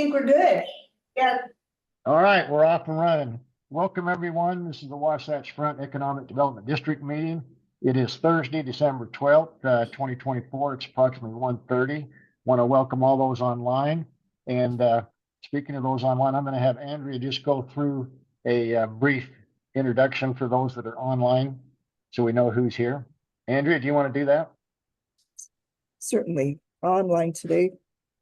think we're good. Yeah. All right, we're off and running. Welcome, everyone. This is the Wasatch Front Economic Development District meeting. It is Thursday, December 12th, 2024. It's approximately 1:30. Want to welcome all those online. And speaking of those online, I'm going to have Andrea just go through a brief introduction for those that are online so we know who's here. Andrea, do you want to do that? Certainly. Online today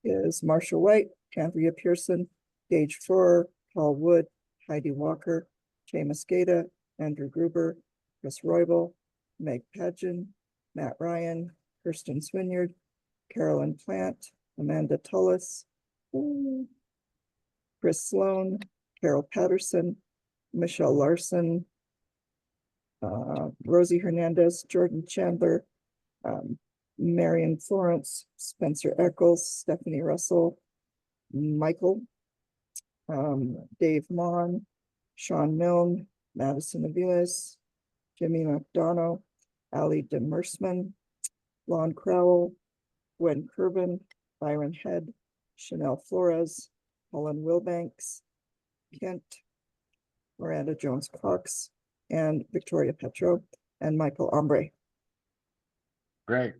is Marshall White, Andrea Pearson, Gage Florer, Paul Wood, Heidi Walker, Jay Mosqueda, Andrew Gruber, Chris Roybal, Meg Padgen, Matt Ryan, Kirsten Swinyard, Carolyn Plant, Amanda Tullis, Chris Sloan, Carol Patterson, Michelle Larson, Rosie Hernandez, Jordan Chandler, Marion Florence, Spencer Eccles, Stephanie Russell, Michael, Dave Mon, Sean Milne, Madison Aviles, Jimmy McDonough, Ali Demersman, Lon Crowell, Gwen Kervin, Byron Head, Chanel Flores, Helen Wilbanks, Kent, Miranda Jones Cox, and Victoria Petro, and Michael Ombre. Great.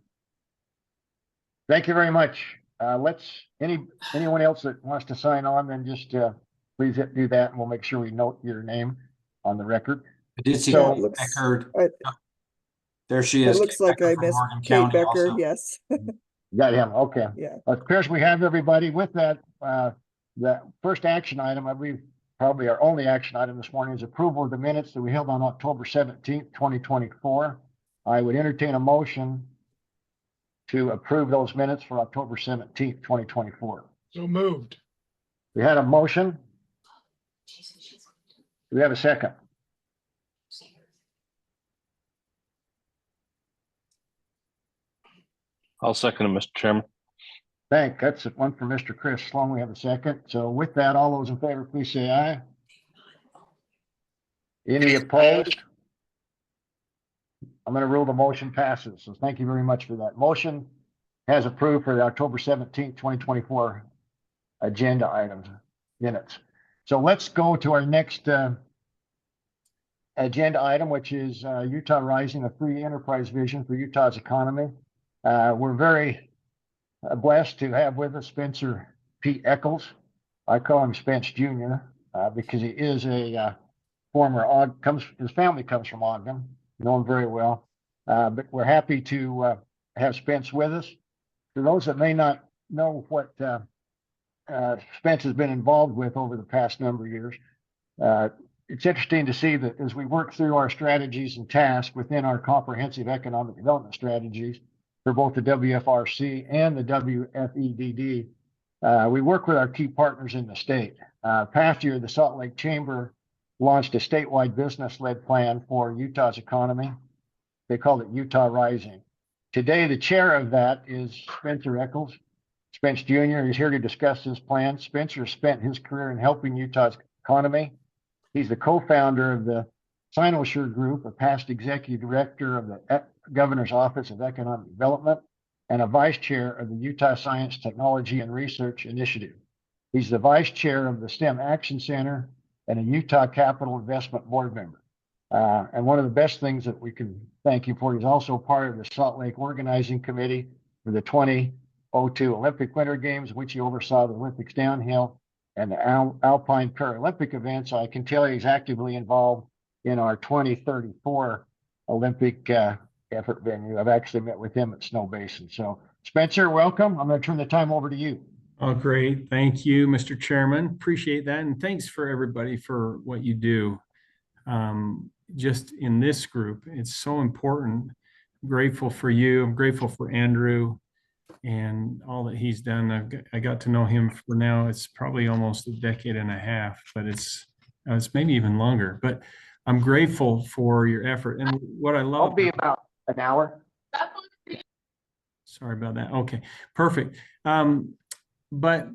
Thank you very much. Anyone else that wants to sign on, then just please do that, and we'll make sure we note your name on the record. I did see So, Kate Becker. There she is. It looks like I missed Kate Becker. Yes. Got him. Okay. Yeah. Of course, we have everybody with that. The first action item, I believe, probably our only action item this morning, is approval of the minutes that we held on October 17th, 2024. I would entertain a motion to approve those minutes for October 17th, 2024. So moved. We had a motion. Do we have a second? I'll second it, Mr. Chairman. That's one for Mr. Chris Sloan. We have a second. So with that, all those in favor, please say aye. Any opposed? I'm going to rule the motion passes. So thank you very much for that. Motion has approved for the October 17th, 2024 agenda items minutes. So let's go to our next agenda item, which is Utah Rising, a free enterprise vision for Utah's economy. We're very blessed to have with us Spencer P. Eccles. I call him Spence Jr. Because he is a former his family comes from Ogden, know him very well. But we're happy to have Spence with us. For those that may not know what Spence has been involved with over the past number of years, it's interesting to see that as we work through our strategies and tasks within our comprehensive economic development strategies for both the WFRC and the WFEDD, we work with our key partners in the state. Past year, the Salt Lake Chamber launched a statewide business-led plan for Utah's economy. They called it Utah Rising. Today, the chair of that is Spencer Eccles. Spence Jr. is here to discuss his plan. Spencer spent his career in helping Utah's economy. He's the co-founder of the Sinosure Group, a past executive director of the Governor's Office of Economic Development, and a vice chair of the Utah Science, Technology, and Research Initiative. He's the vice chair of the STEM Action Center and a Utah Capital Investment Board member. And one of the best things that we can thank you for, he's also part of the Salt Lake Organizing Committee for the 2002 Olympic Winter Games, which he oversaw the Olympics downhill and the Alpine Paralympic events. I can tell you he's actively involved in our 2034 Olympic effort venue. I've actually met with him at Snow Basin. So Spencer, welcome. I'm going to turn the time over to you. Oh, great. Thank you, Mr. Chairman. Appreciate that. And thanks for everybody for what you do. Just in this group, it's so important. I'm grateful for you. I'm grateful for Andrew and all that he's done. I got to know him for now. It's probably almost a decade and a half, but it's maybe even longer. But I'm grateful for your effort. And what I love— I'll be about an hour. Sorry about that. Okay, perfect. But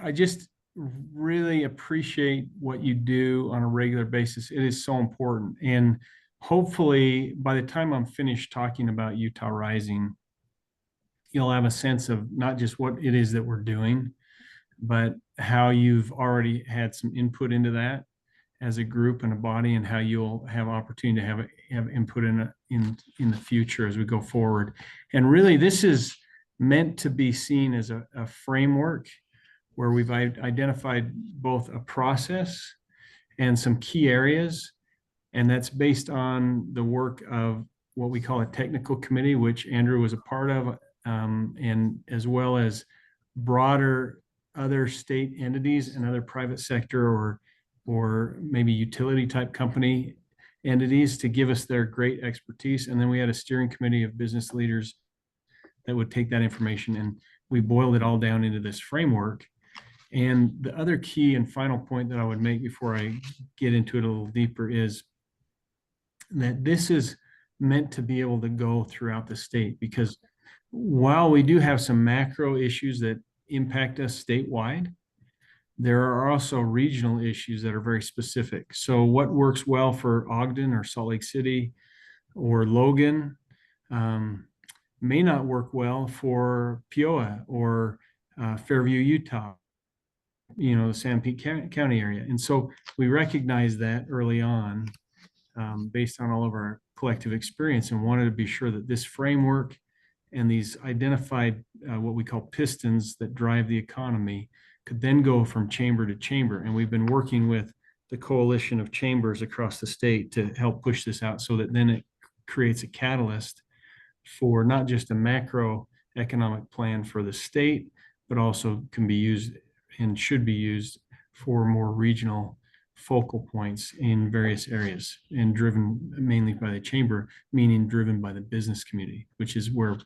I just really appreciate what you do on a regular basis. It is so important. And hopefully by the time I'm finished talking about Utah Rising, you'll have a sense of not just what it is that we're doing, but how you've already had some input into that as a group and a body, and how you'll have opportunity to have input in the future as we go forward. And really, this is meant to be seen as a framework where we've identified both a process and some key areas. And that's based on the work of what we call a technical committee, which Andrew was a part of, and as well as broader other state entities and other private sector or maybe utility type company entities to give us their great expertise. And then we had a steering committee of business leaders that would take that information, and we boiled it all down into this framework. And the other key and final point that I would make before I get into it a little deeper is that this is meant to be able to go throughout the state, because while we do have some macro issues that impact us statewide, there are also regional issues that are very specific. So what works well for Ogden or Salt Lake City or Logan may not work well for Peoria or Fairview, Utah, the Sanpete County area. And so we recognize that early on based on all of our collective experience, and wanted to be sure that this framework and these identified what we call pistons that drive the economy could then go from chamber to chamber. And we've been working with the coalition of chambers across the state to help push this out, so that then it creates a catalyst for not just a macro economic plan for the state, but also can be used and should be used for more regional focal points in various areas, and driven mainly by the chamber, meaning driven by the business community, which is where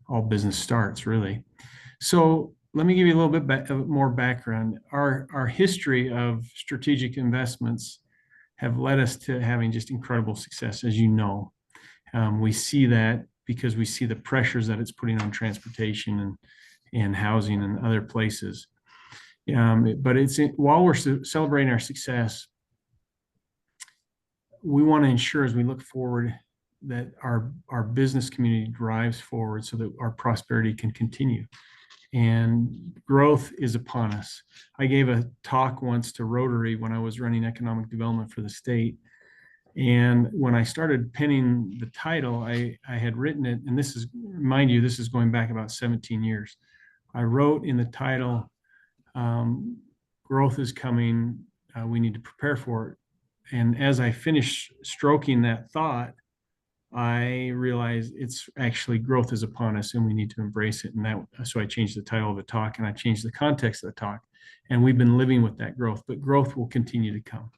all business starts, really. So let me give you a little bit more background. Our history of strategic investments have led us to having just incredible success, as you know. We see that because we see the pressures that it's putting on transportation and housing and other places. But while we're celebrating our success, we want to ensure as we look forward that our business community drives forward so that our prosperity can continue. And growth is upon us. I gave a talk once to Rotary when I was running economic development for the state. And when I started penning the title, I had written it, and this is, mind you, this is going back about 17 years. I wrote in the title, growth is coming, we need to prepare for it. And as I finished stroking that thought, I realized it's actually growth is upon us and we need to embrace it. And so I changed the title of the talk, and I changed the context of the talk. And we've been living with that growth, but growth will continue to come.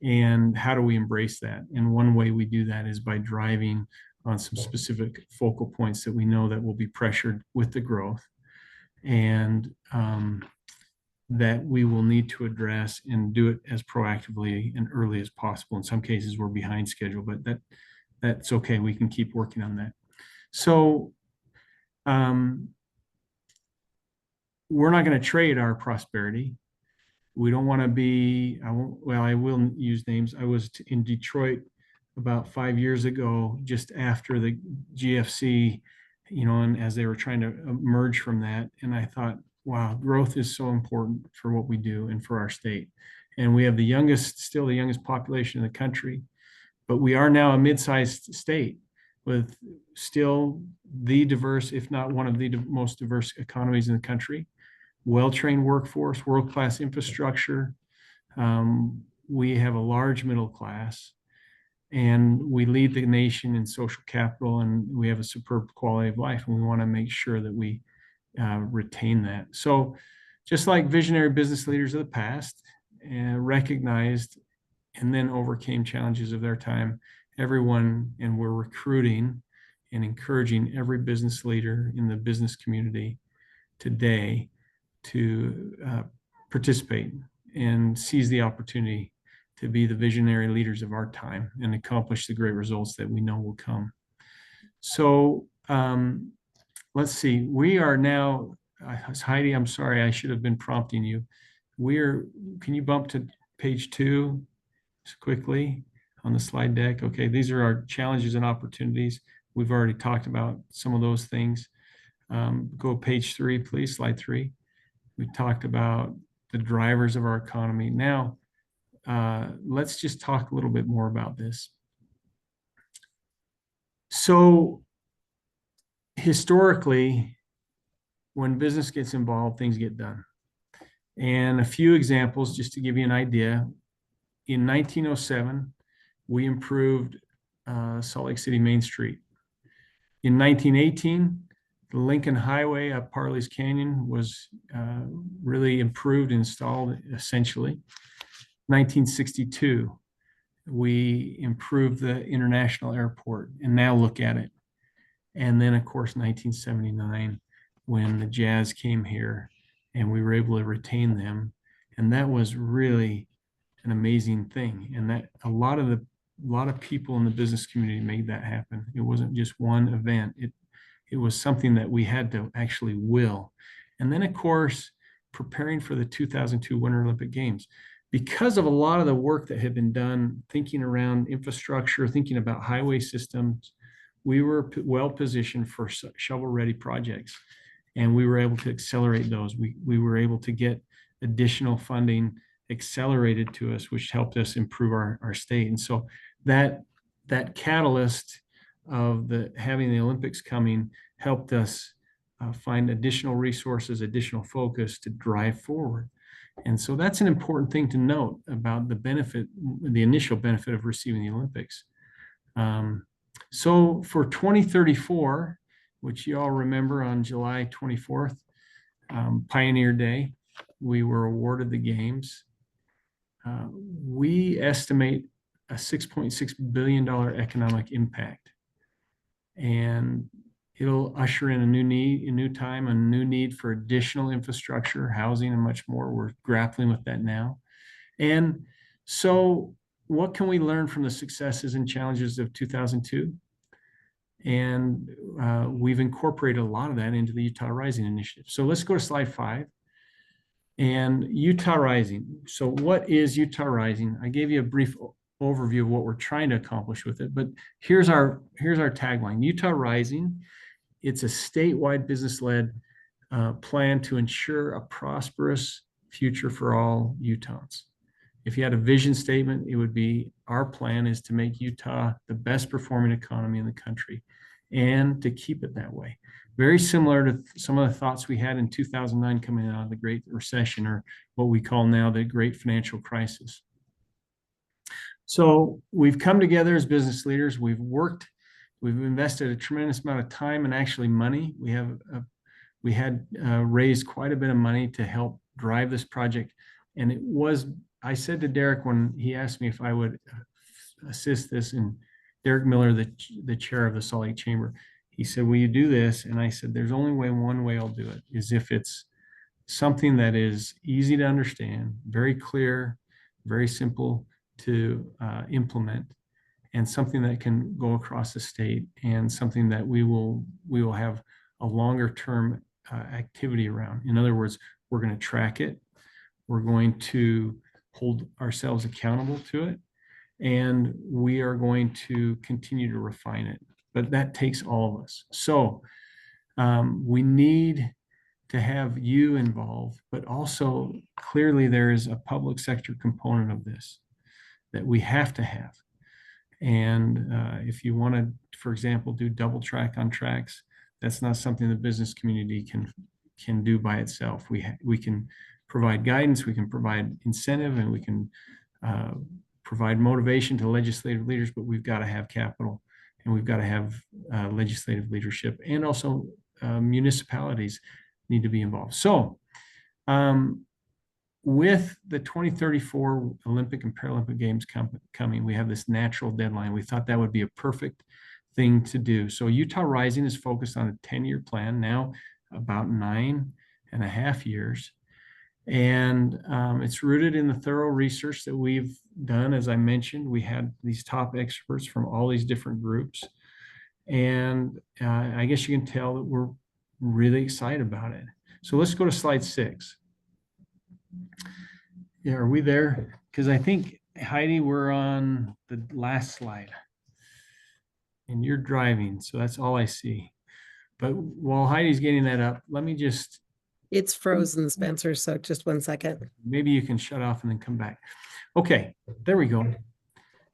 And how do we embrace that? And one way we do that is by driving on some specific focal points that we know that will be pressured with the growth, and that we will need to address and do it as proactively and early as possible. In some cases, we're behind schedule, but that's okay. We can keep working on that. So we're not going to trade our prosperity. We don't want to be, I will use names. I was in Detroit about 5 years ago, just after the GFC, and as they were trying to emerge from that. And I thought, wow, growth is so important for what we do and for our state. And we have still the youngest population in the country, but we are now a mid-sized state with still the diverse, if not one of the most diverse economies in the country, well-trained workforce, world-class infrastructure. We have a large middle class, and we lead the nation in social capital, and we have a superb quality of life, and we want to make sure that we retain that. So just like visionary business leaders of the past recognized and then overcame challenges of their time, and we're recruiting and encouraging every business leader in the business community today to participate and seize the opportunity to be the visionary leaders of our time and accomplish the great results that we know will come. So let's see, we are now, Heidi, I'm sorry, I should have been prompting you. Can you bump to page 2 just quickly on the slide deck? Okay, these are our challenges and opportunities. We've already talked about some of those things. Go page 3, please, slide 3. We talked about the drivers of our economy. Now, let's just talk a little bit more about this. So historically, when business gets involved, things get done. And a few examples, just to give you an idea. In 1907, we improved Salt Lake City Main Street. In 1918, the Lincoln Highway up Parley's Canyon was really improved, installed essentially. 1962, we improved the International Airport, and now look at it. And then, of course, 1979, when the Jazz came here and we were able to retain them. And that was really an amazing thing. And that a lot of people in the business community made that happen. It wasn't just one event. It was something that we had to actually will. And then, of course, preparing for the 2002 Winter Olympic Games. Because of a lot of the work that had been done, thinking around infrastructure, thinking about highway systems, we were well positioned for shovel-ready projects, and we were able to accelerate those. We were able to get additional funding accelerated to us, which helped us improve our state. And so that catalyst of having the Olympics coming helped us find additional resources, additional focus to drive forward. And so that's an important thing to note about the initial benefit of receiving the Olympics. So for 2034, which you all remember on July 24th, Pioneer Day, we were awarded the games. We estimate a $6.6 billion economic impact. And it'll usher in a new time, a new need for additional infrastructure, housing, and much more. We're grappling with that now. And so what can we learn from the successes and challenges of 2002? And we've incorporated a lot of that into the Utah Rising initiative. So let's go to slide 5. And Utah Rising. So what is Utah Rising? I gave you a brief overview of what we're trying to accomplish with it, but here's our tagline: Utah Rising. It's a statewide business-led plan to ensure a prosperous future for all Utahns. If you had a vision statement, it would be, our plan is to make Utah the best performing economy in the country and to keep it that way. Very similar to some of the thoughts we had in 2009 coming out of the Great Recession, or what we call now the Great Financial Crisis. So we've come together as business leaders. We've invested a tremendous amount of time and actually money. We had raised quite a bit of money to help drive this project. And I said to Derek when he asked me if I would assist this, and Derek Miller, the chair of the Salt Lake Chamber, he said, will you do this? And I said, there's only one way I'll do it, is if it's something that is easy to understand, very clear, very simple to implement, and something that can go across the state, and something that we will have a longer term activity around. In other words, we're going to track it. We're going to hold ourselves accountable to it, and we are going to continue to refine it. But that takes all of us. So we need to have you involved, but also clearly there is a public sector component of this that we have to have. And if you want to, for example, do double track on tracks, that's not something the business community can do by itself. We can provide guidance, we can provide incentive, and we can provide motivation to legislative leaders, but we've got to have capital, and we've got to have legislative leadership, and also municipalities need to be involved. So with the 2034 Olympic and Paralympic Games coming, we have this natural deadline. We thought that would be a perfect thing to do. So Utah Rising is focused on a 10-year plan, now about 9.5 years. And it's rooted in the thorough research that we've done. As I mentioned, we had these top experts from all these different groups. And I guess you can tell that we're really excited about it. So let's go to slide 6. Yeah, are we there? Because I think, Heidi, we're on the last slide. And you're driving, so that's all I see. But while Heidi's getting that up, let me just It's frozen, Spencer, so just 1 second. Maybe you can shut off and then come back. Okay, there we go.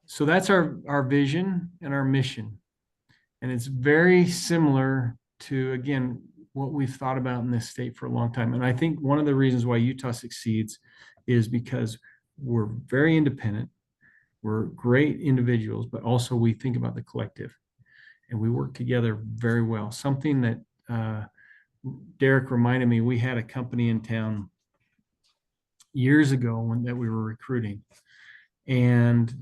So that's our vision and our mission. And it's very similar to, again, what we've thought about in this state for a long time. And I think one of the reasons why Utah succeeds is because we're very independent. We're great individuals, but also we think about the collective and we work together very well. Something that Derek reminded me, we had a company in town years ago that we were recruiting, and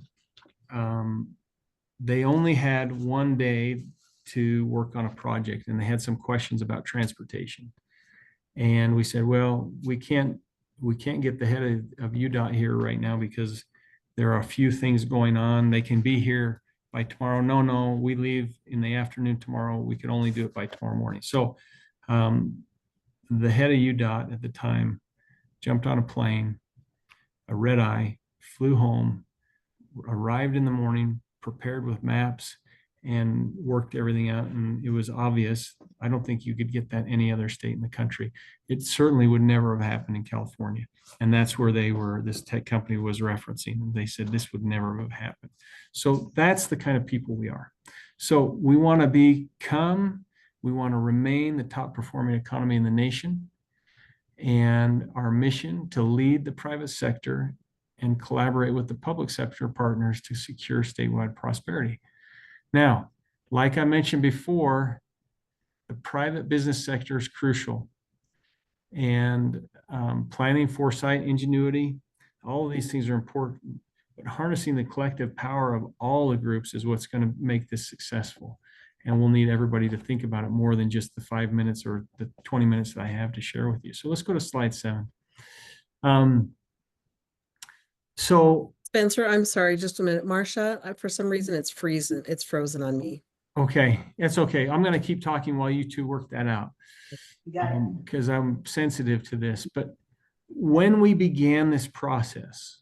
they only had one day to work on a project, and they had some questions about transportation. And we said, well, we can't get the head of UDOT here right now because there are a few things going on. They can be here by tomorrow. No, we leave in the afternoon tomorrow. We could only do it by tomorrow morning. So the head of UDOT at the time jumped on a plane, a red eye, flew home, arrived in the morning, prepared with maps, and worked everything out. And it was obvious. I don't think you could get that any other state in the country. It certainly would never have happened in California. And that's where this tech company was referencing. They said this would never have happened. So that's the kind of people we are. So we want to remain the top performing economy in the nation. And our mission to lead the private sector and collaborate with the public sector partners to secure statewide prosperity. Now, like I mentioned before, the private business sector is crucial. And planning, foresight, ingenuity, all of these things are important. But harnessing the collective power of all the groups is what's going to make this successful. And we'll need everybody to think about it more than just the 5 minutes or the 20 minutes that I have to share with you. So let's go to slide 7. So Spencer, I'm sorry, just a minute. Marcia, for some reason it's frozen on me. okay, it's okay. I'm going to keep talking while you two work that out because I'm sensitive to this. But when we began this process,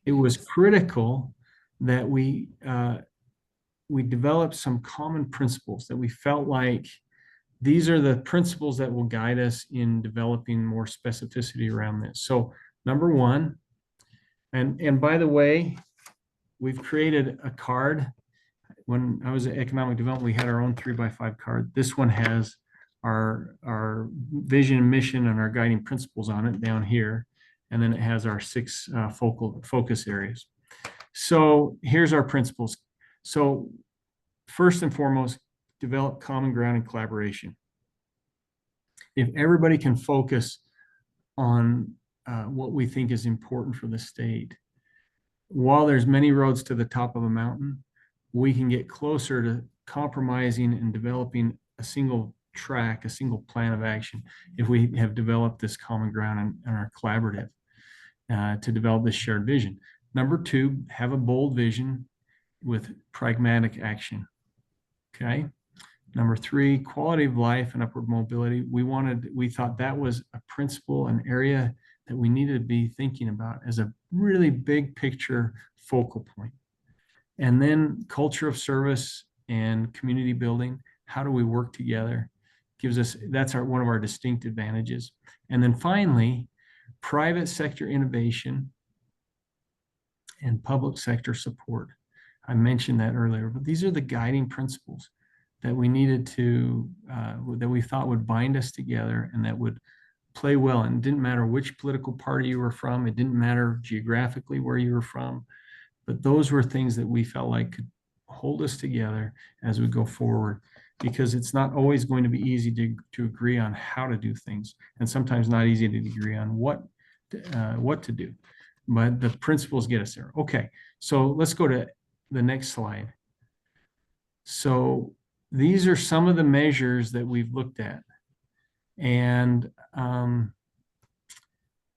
it was critical that we developed some common principles that we felt like these are the principles that will guide us in developing more specificity around this. So number one, and by the way, we've created a card. When I was at economic development, we had our own 3x5 card. This one has our vision and mission and our guiding principles on it down here. And then it has our 6 focus areas. So here's our principles. So first and foremost, develop common ground and collaboration. If everybody can focus on what we think is important for the state, while there's many roads to the top of a mountain, we can get closer to compromising and developing a single track, a single plan of action, if we have developed this common ground and are collaborative to develop this shared vision. Number 2, have a bold vision with pragmatic action. Okay. Number 3, quality of life and upward mobility. We thought that was a principle, an area that we needed to be thinking about as a really big picture focal point. And then culture of service and community building. How do we work together? That's one of our distinct advantages. And then finally, private sector innovation and public sector support. I mentioned that earlier, but these are the guiding principles that we needed to, that we thought would bind us together and that would play well. And it didn't matter which political party you were from. It didn't matter geographically where you were from, but those were things that we felt like could hold us together as we go forward, because it's not always going to be easy to agree on how to do things. And sometimes not easy to agree on what to do, but the principles get us there. Okay, so let's go to the next slide. So these are some of the measures that we've looked at. And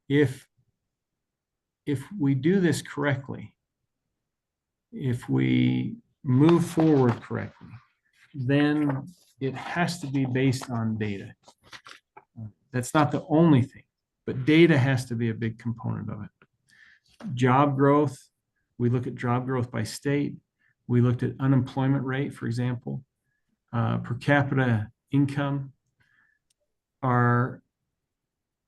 if we do this correctly, if we move forward correctly, then it has to be based on data. That's not the only thing, but data has to be a big component of it. Job growth, we look at job growth by state. We looked at unemployment rate, for example, per capita income. Our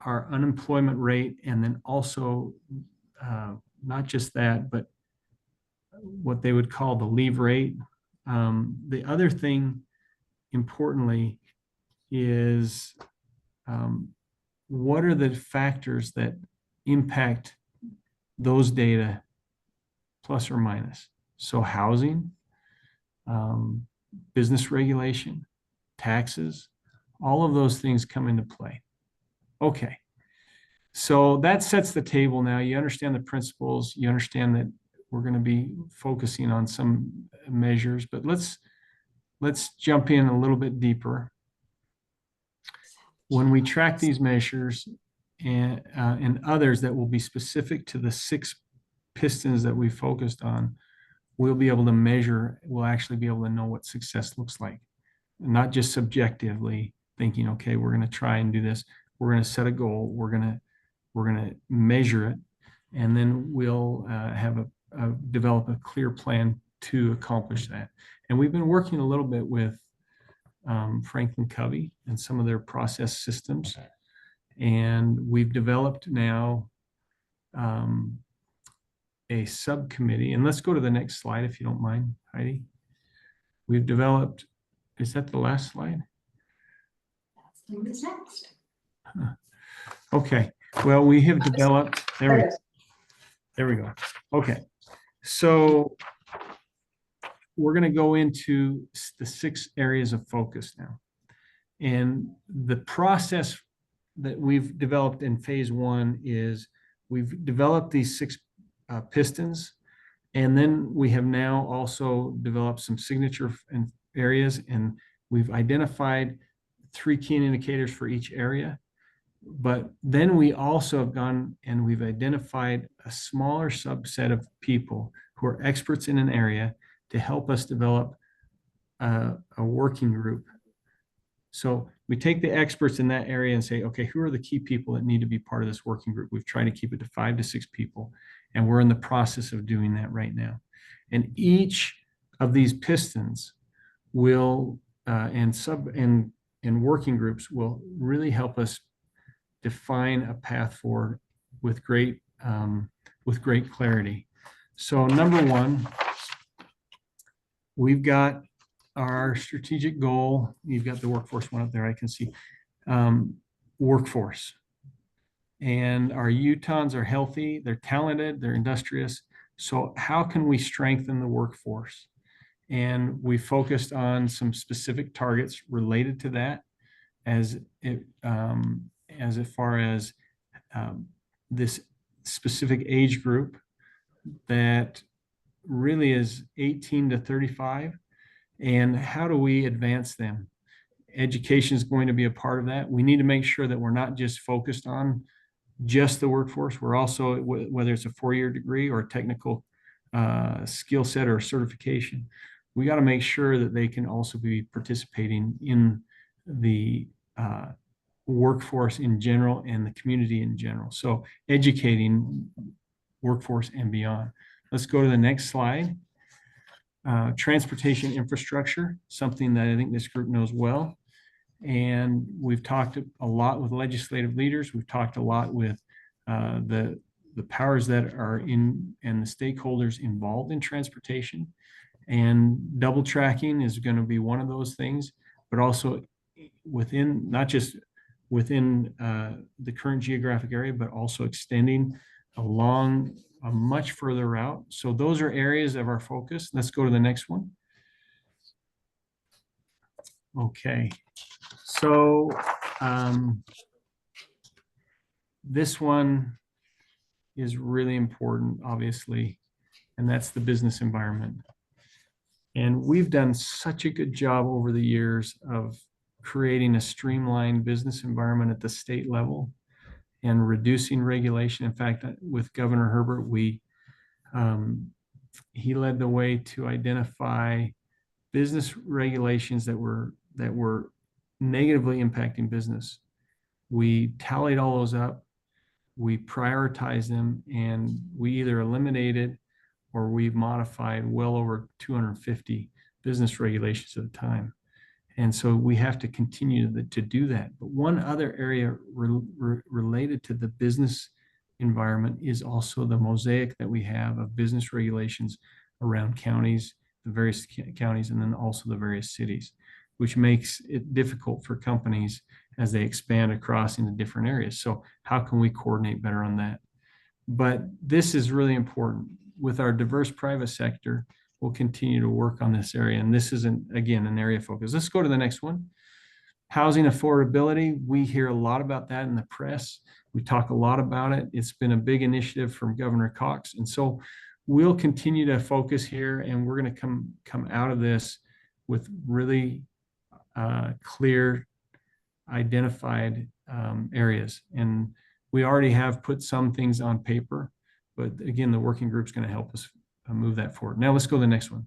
our unemployment rate, and then also not just that, but what they would call the leave rate. The other thing, importantly, is what are the factors that impact those data, plus or minus? So housing, business regulation, taxes, all of those things come into play. Okay, so that sets the table now. You understand the principles, you understand that we're going to be focusing on some measures, but let's jump in a little bit deeper. When we track these measures and others that will be specific to the 6 pistons that we focused on, we'll be able to measure, we'll actually be able to know what success looks like. Not just subjectively thinking, okay, we're going to try and do this. We're going to set a goal. We're going to measure it, and then we'll develop a clear plan to accomplish that. And we've been working a little bit with Franklin Covey and some of their process systems, and we've developed now a subcommittee. And let's go to the next slide, if you don't mind, Heidi. We've developed, is that the last slide? What's next? Okay, well, we have developed, there we go. Okay, so we're going to go into the 6 areas of focus now. And the process that we've developed in phase 1 is we've developed these 6 pistons, and then we have now also developed some signature areas, and we've identified 3 key indicators for each area. But then we also have gone and we've identified a smaller subset of people who are experts in an area to help us develop a working group. So we take the experts in that area and say, okay, who are the key people that need to be part of this working group? We've tried to keep it to 5 to 6 people, and we're in the process of doing that right now. And each of these pistons will and working groups will really help us define a path forward with great clarity. So number 1, we've got our strategic goal. You've got the workforce one up there, I can see. Workforce. And our Utahns are healthy, they're talented, they're industrious. So how can we strengthen the workforce? And we focused on some specific targets related to that, as far as this specific age group that really is 18 to 35. And how do we advance them? Education is going to be a part of that. We need to make sure that we're not just focused on just the workforce. We're also, whether it's a 4-year degree or a technical skill set or certification, we got to make sure that they can also be participating in the workforce in general and the community in general. So educating workforce and beyond. Let's go to the next slide. Transportation infrastructure, something that I think this group knows well. And we've talked a lot with legislative leaders. We've talked a lot with the powers that are in and the stakeholders involved in transportation. And double tracking is going to be one of those things, but also within, not just within the current geographic area, but also extending along a much further route. So those are areas of our focus. Let's go to the next one. Okay, so this one is really important, obviously, and that's the business environment. And we've done such a good job over the years of creating a streamlined business environment at the state level and reducing regulation. In fact, with Governor Herbert, he led the way to identify business regulations that were negatively impacting business. We tallied all those up, we prioritized them, and we either eliminated or we've modified well over 250 business regulations at a time. And so we have to continue to do that. But one other area related to the business environment is also the mosaic that we have of business regulations around counties, the various counties, and then also the various cities, which makes it difficult for companies as they expand across into different areas. So how can we coordinate better on that? But this is really important. With our diverse private sector, we'll continue to work on this area. And this is, again, an area of focus. Let's go to the next one. Housing affordability. We hear a lot about that in the press. We talk a lot about it. It's been a big initiative from Governor Cox. And so we'll continue to focus here, and we're going to come out of this with really clear, identified areas. And we already have put some things on paper, but again, the working group's going to help us move that forward. Now let's go to the next one.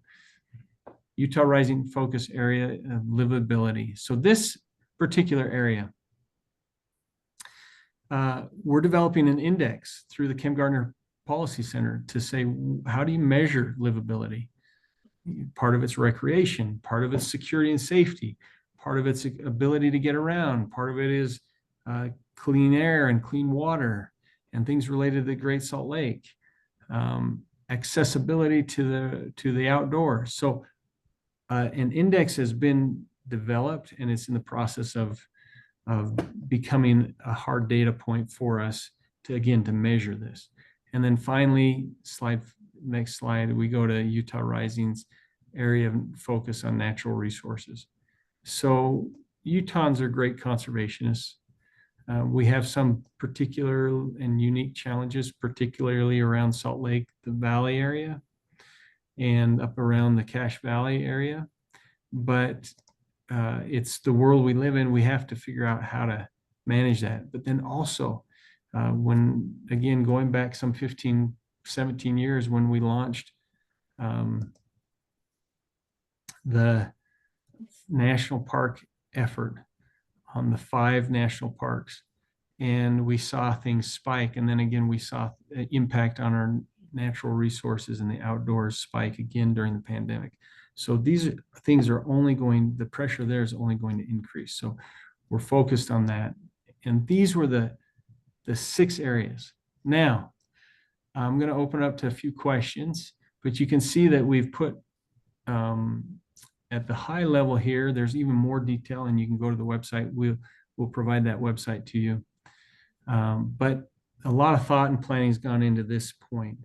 Utah Rising focus area of livability. So this particular area, we're developing an index through the Kim Gardner Policy Center to say, how do you measure livability? Part of it's recreation, part of it's security and safety, part of it's ability to get around, part of it is clean air and clean water and things related to the Great Salt Lake, accessibility to the outdoors. So an index has been developed, and it's in the process of becoming a hard data point for us to, again, to measure this. And then finally, next slide, we go to Utah Rising's area of focus on natural resources. So Utahns are great conservationists. We have some particular and unique challenges, particularly around Salt Lake, the Valley area, and up around the Cache Valley area. But it's the world we live in. We have to figure out how to manage that. But then also, when, again, going back some 15, 17 years when we launched the national park effort on the 5 national parks, and we saw things spike, and then again we saw impact on our natural resources and the outdoors spike again during the pandemic. So these things are only going, the pressure there is only going to increase. So we're focused on that. And these were the 6 areas. Now I'm going to open up to a few questions, but you can see that we've put at the high level here, there's even more detail, and you can go to the website. We'll provide that website to you. But a lot of thought and planning has gone into this point.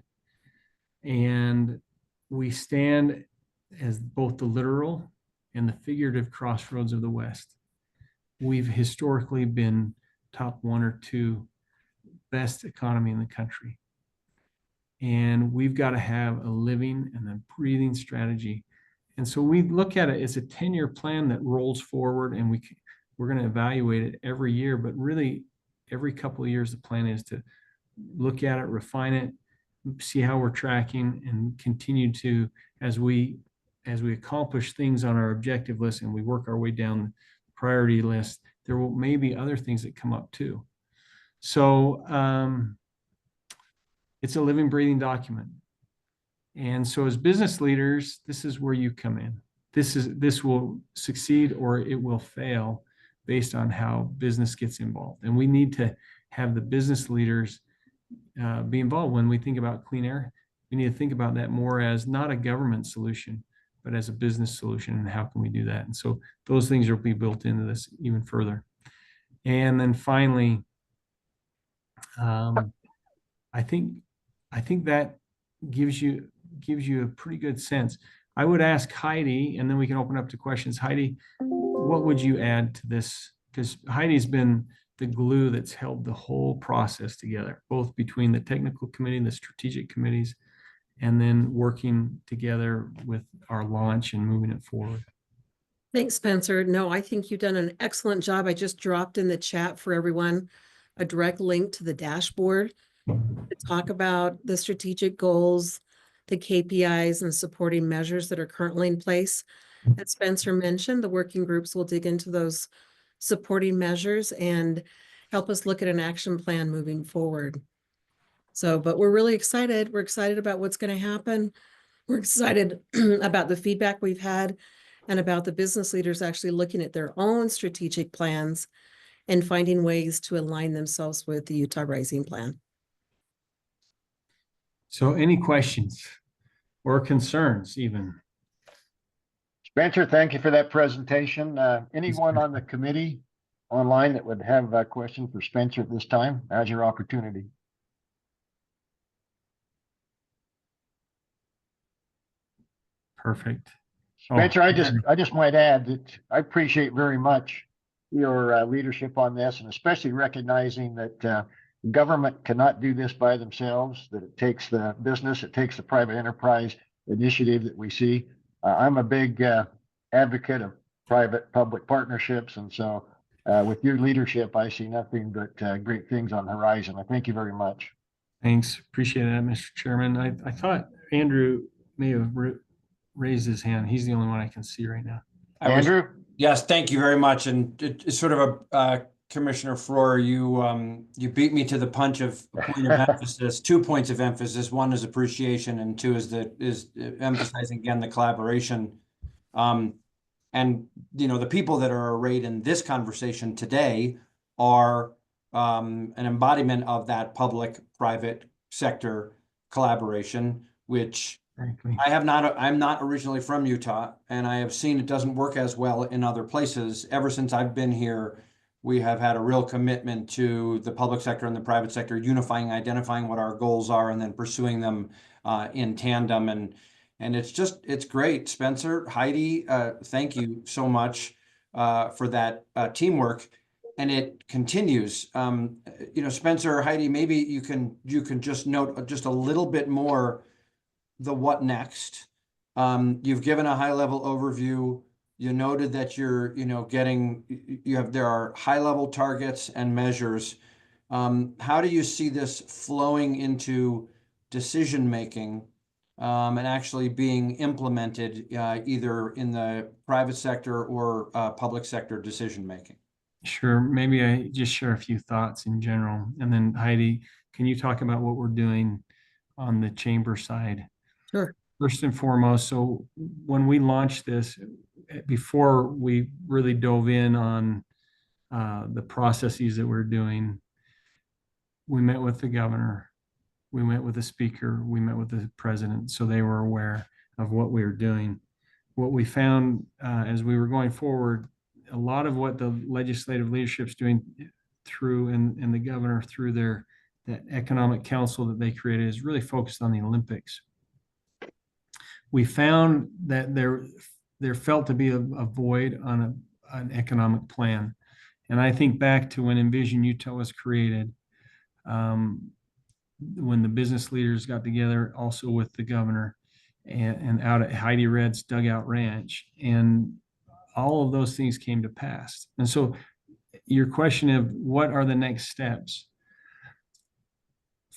And we stand as both the literal and the figurative crossroads of the West. We've historically been top 1 or 2 best economy in the country. And we've got to have a living and a breathing strategy. And so we look at it as a 10-year plan that rolls forward, and we're going to evaluate it every year, but really every couple of years, the plan is to look at it, refine it, see how we're tracking, and continue to, as we accomplish things on our objective list and we work our way down the priority list, there may be other things that come up too. So it's a living, breathing document. And so as business leaders, this is where you come in. This will succeed or it will fail based on how business gets involved. And we need to have the business leaders be involved. When we think about clean air, we need to think about that more as not a government solution, but as a business solution, and how can we do that? And so those things will be built into this even further. And then finally, I think that gives you a pretty good sense. I would ask Heidi, and then we can open up to questions. Heidi, what would you add to this? Because Heidi's been the glue that's held the whole process together, both between the technical committee and the strategic committees, and then working together with our launch and moving it forward. Thanks, Spencer. No, I think you've done an excellent job. I just dropped in the chat for everyone a direct link to the dashboard to talk about the strategic goals, the KPIs, and supporting measures that are currently in place. As Spencer mentioned, the working groups will dig into those supporting measures and help us look at an action plan moving forward. So, but we're really excited. We're excited about what's going to happen. We're excited about the feedback we've had and about the business leaders actually looking at their own strategic plans and finding ways to align themselves with the Utah Rising Plan. So any questions or concerns even? Spencer, thank you for that presentation. Anyone on the committee online that would have a question for Spencer at this time? Now's your opportunity. Perfect. Spencer, I just might add that I appreciate very much your leadership on this, and especially recognizing that government cannot do this by themselves, that it takes the business, it takes the private enterprise initiative that we see. I'm a big advocate of private-public partnerships, and so with your leadership, I see nothing but great things on the horizon. I thank you very much. Thanks. Appreciate that, Mr. Chairman. I thought Andrew may have raised his hand. He's the only one I can see right now. Andrew? Yes, thank you very much. And it's sort of a Commissioner Floor, you beat me to the punch of a point of emphasis, 2 points of emphasis. One is appreciation, and two is emphasizing again the collaboration. And the people that are arrayed in this conversation today are an embodiment of that public-private sector collaboration, which Frankly, I'm not originally from Utah, and I have seen it doesn't work as well in other places. Ever since I've been here, we have had a real commitment to the public sector and the private sector unifying, identifying what our goals are, and then pursuing them in tandem. And it's great. Spencer, Heidi, thank you so much for that teamwork. And it continues. Spencer, Heidi, maybe you can just note just a little bit more the what next. You've given a high level overview. You noted that there are high level targets and measures. How do you see this flowing into decision making and actually being implemented either in the private sector or public sector decision making? sure. Maybe I just share a few thoughts in general. And then Heidi, can you talk about what we're doing on the chamber side? Sure. First and foremost, so when we launched this, before we really dove in on the processes that we're doing, we met with the governor, we met with the speaker, we met with the president, so they were aware of what we were doing. What we found as we were going forward, a lot of what the legislative leadership's doing through and the governor through that economic council that they created is really focused on the Olympics. We found that there felt to be a void on an economic plan. And I think back to when Envision Utah was created, when the business leaders got together also with the governor and out at Heidi Red's Dugout Ranch, and all of those things came to pass. And so your question of what are the next steps?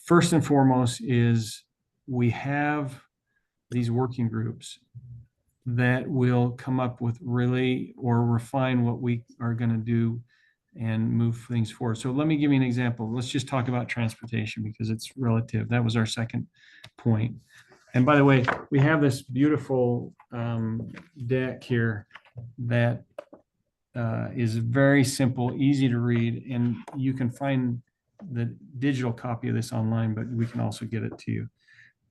First and foremost is we have these working groups that will come up with really or refine what we are going to do and move things forward. So let me give you an example. Let's just talk about transportation because it's relative. That was our second point. And by the way, we have this beautiful deck here that is very simple, easy to read, and you can find the digital copy of this online, but we can also get it to you.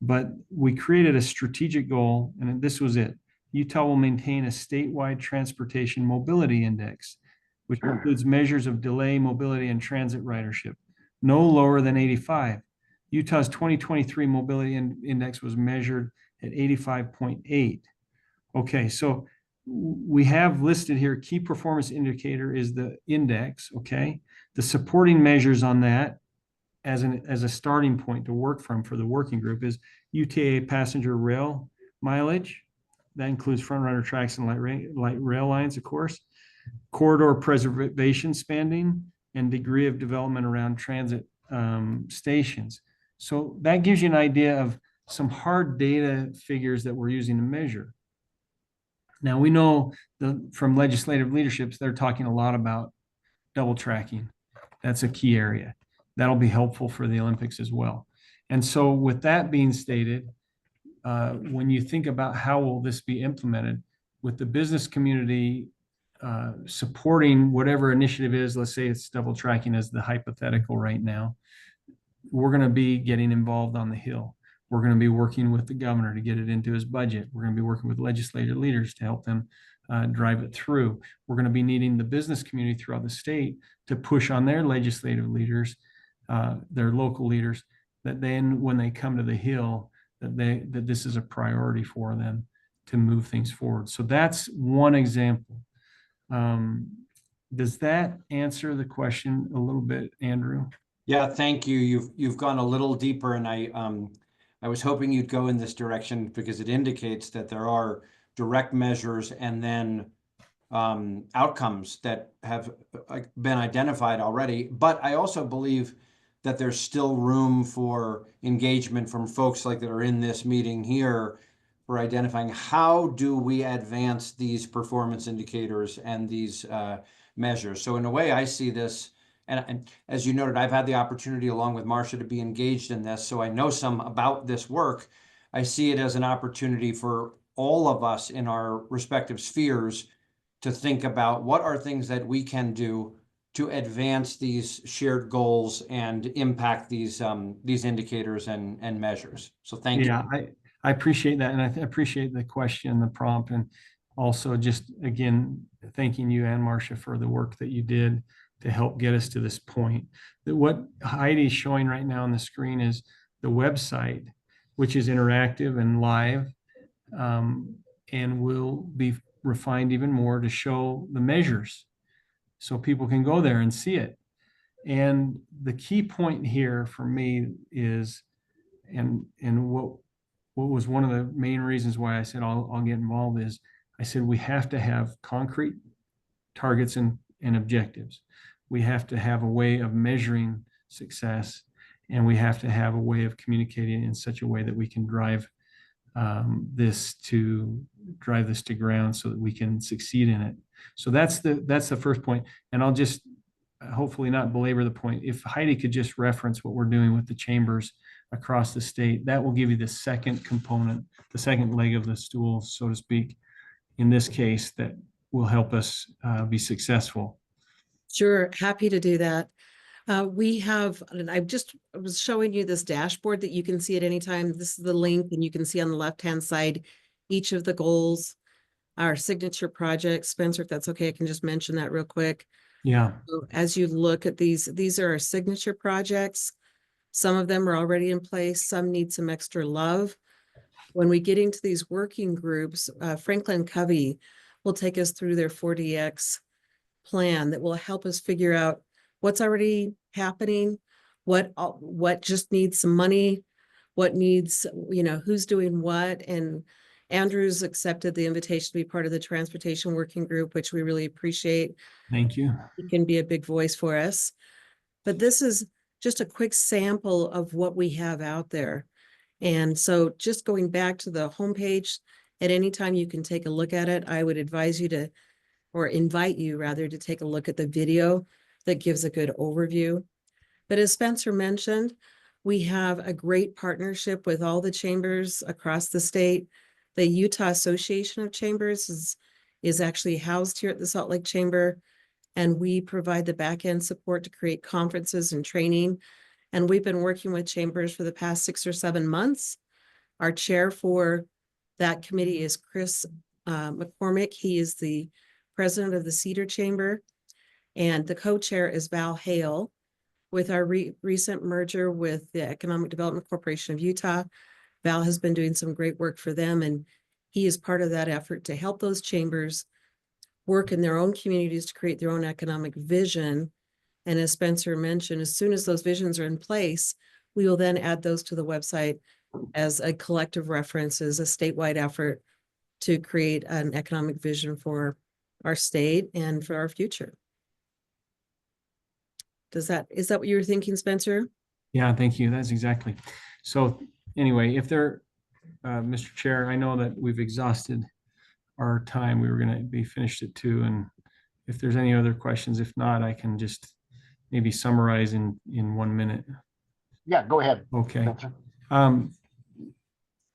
But we created a strategic goal, and this was it. Utah will maintain a statewide transportation mobility index, which includes measures of delay, mobility, and transit ridership, no lower than 85. Utah's 2023 mobility index was measured at 85.8. Okay, so we have listed here, key performance indicator is the index, okay? The supporting measures on that as a starting point to work from for the working group is UTA passenger rail mileage. That includes front runner tracks and light rail lines, of course. Corridor preservation spending and degree of development around transit stations. So that gives you an idea of some hard data figures that we're using to measure. Now we know from legislative leaderships, they're talking a lot about double tracking. That's a key area. That'll be helpful for the Olympics as well. And so with that being stated, when you think about how will this be implemented, with the business community supporting whatever initiative is, let's say it's double tracking as the hypothetical right now, we're going to be getting involved on the Hill. We're going to be working with the governor to get it into his budget. We're going to be working with legislative leaders to help them drive it through. We're going to be needing the business community throughout the state to push on their legislative leaders, their local leaders, that then when they come to the Hill, that this is a priority for them to move things forward. So that's one example. Does that answer the question a little bit, Andrew? Yeah, thank you. You've gone a little deeper, and I was hoping you'd go in this direction because it indicates that there are direct measures and then outcomes that have been identified already. But I also believe that there's still room for engagement from folks like that are in this meeting here for identifying how do we advance these performance indicators and these measures. So in a way, I see this, and as you noted, I've had the opportunity along with Marcia to be engaged in this, so I know some about this work. I see it as an opportunity for all of us in our respective spheres to think about what are things that we can do to advance these shared goals and impact these indicators and measures. So thank you. Yeah, I appreciate that. And I appreciate the question, the prompt, and also just, again, thanking you and Marcia for the work that you did to help get us to this point. That what Heidi's showing right now on the screen is the website, which is interactive and live, and will be refined even more to show the measures so people can go there and see it. And the key point here for me is, and what was one of the main reasons why I said I'll get involved is, I said we have to have concrete targets and objectives. We have to have a way of measuring success, and we have to have a way of communicating in such a way that we can drive this to ground so that we can succeed in it. So that's the first point. And I'll just hopefully not belabor the point. If Heidi could just reference what we're doing with the chambers across the state, that will give you the second component, the second leg of the stool, so to speak, in this case, that will help us be successful. Sure, happy to do that. We have, and I was showing you this dashboard that you can see at any time. This is the link, and you can see on the left-hand side each of the goals, our signature projects. Spencer, if that's okay, I can just mention that real quick. Yeah. So as you look at these are our signature projects. Some of them are already in place. Some need some extra love. When we get into these working groups, Franklin Covey will take us through their 4DX plan that will help us figure out what's already happening, what just needs some money, what needs, who's doing what. And Andrew's accepted the invitation to be part of the transportation working group, which we really appreciate. Thank you. He can be a big voice for us. But this is just a quick sample of what we have out there. And so just going back to the homepage, at any time you can take a look at it. I would advise you to, or invite you rather, to take a look at the video that gives a good overview. But as Spencer mentioned, we have a great partnership with all the chambers across the state. The Utah Association of Chambers is actually housed here at the Salt Lake Chamber, and we provide the back-end support to create conferences and training. And we've been working with chambers for the past 6 or 7 months. Our chair for that committee is Chris McCormick. He is the president of the Cedar Chamber. And the co-chair is Val Hale. With our recent merger with the Economic Development Corporation of Utah, Val has been doing some great work for them, and he is part of that effort to help those chambers work in their own communities to create their own economic vision. And as Spencer mentioned, as soon as those visions are in place, we will then add those to the website as a collective reference, as a statewide effort to create an economic vision for our state and for our future. Is that what you were thinking, Spencer? Yeah, thank you. That's exactly. So anyway, Mr. Chair, I know that we've exhausted our time. We were going to be finished at 2. And if there's any other questions, if not, I can just maybe summarize in 1 minute. Yeah, go ahead. Okay. Spencer.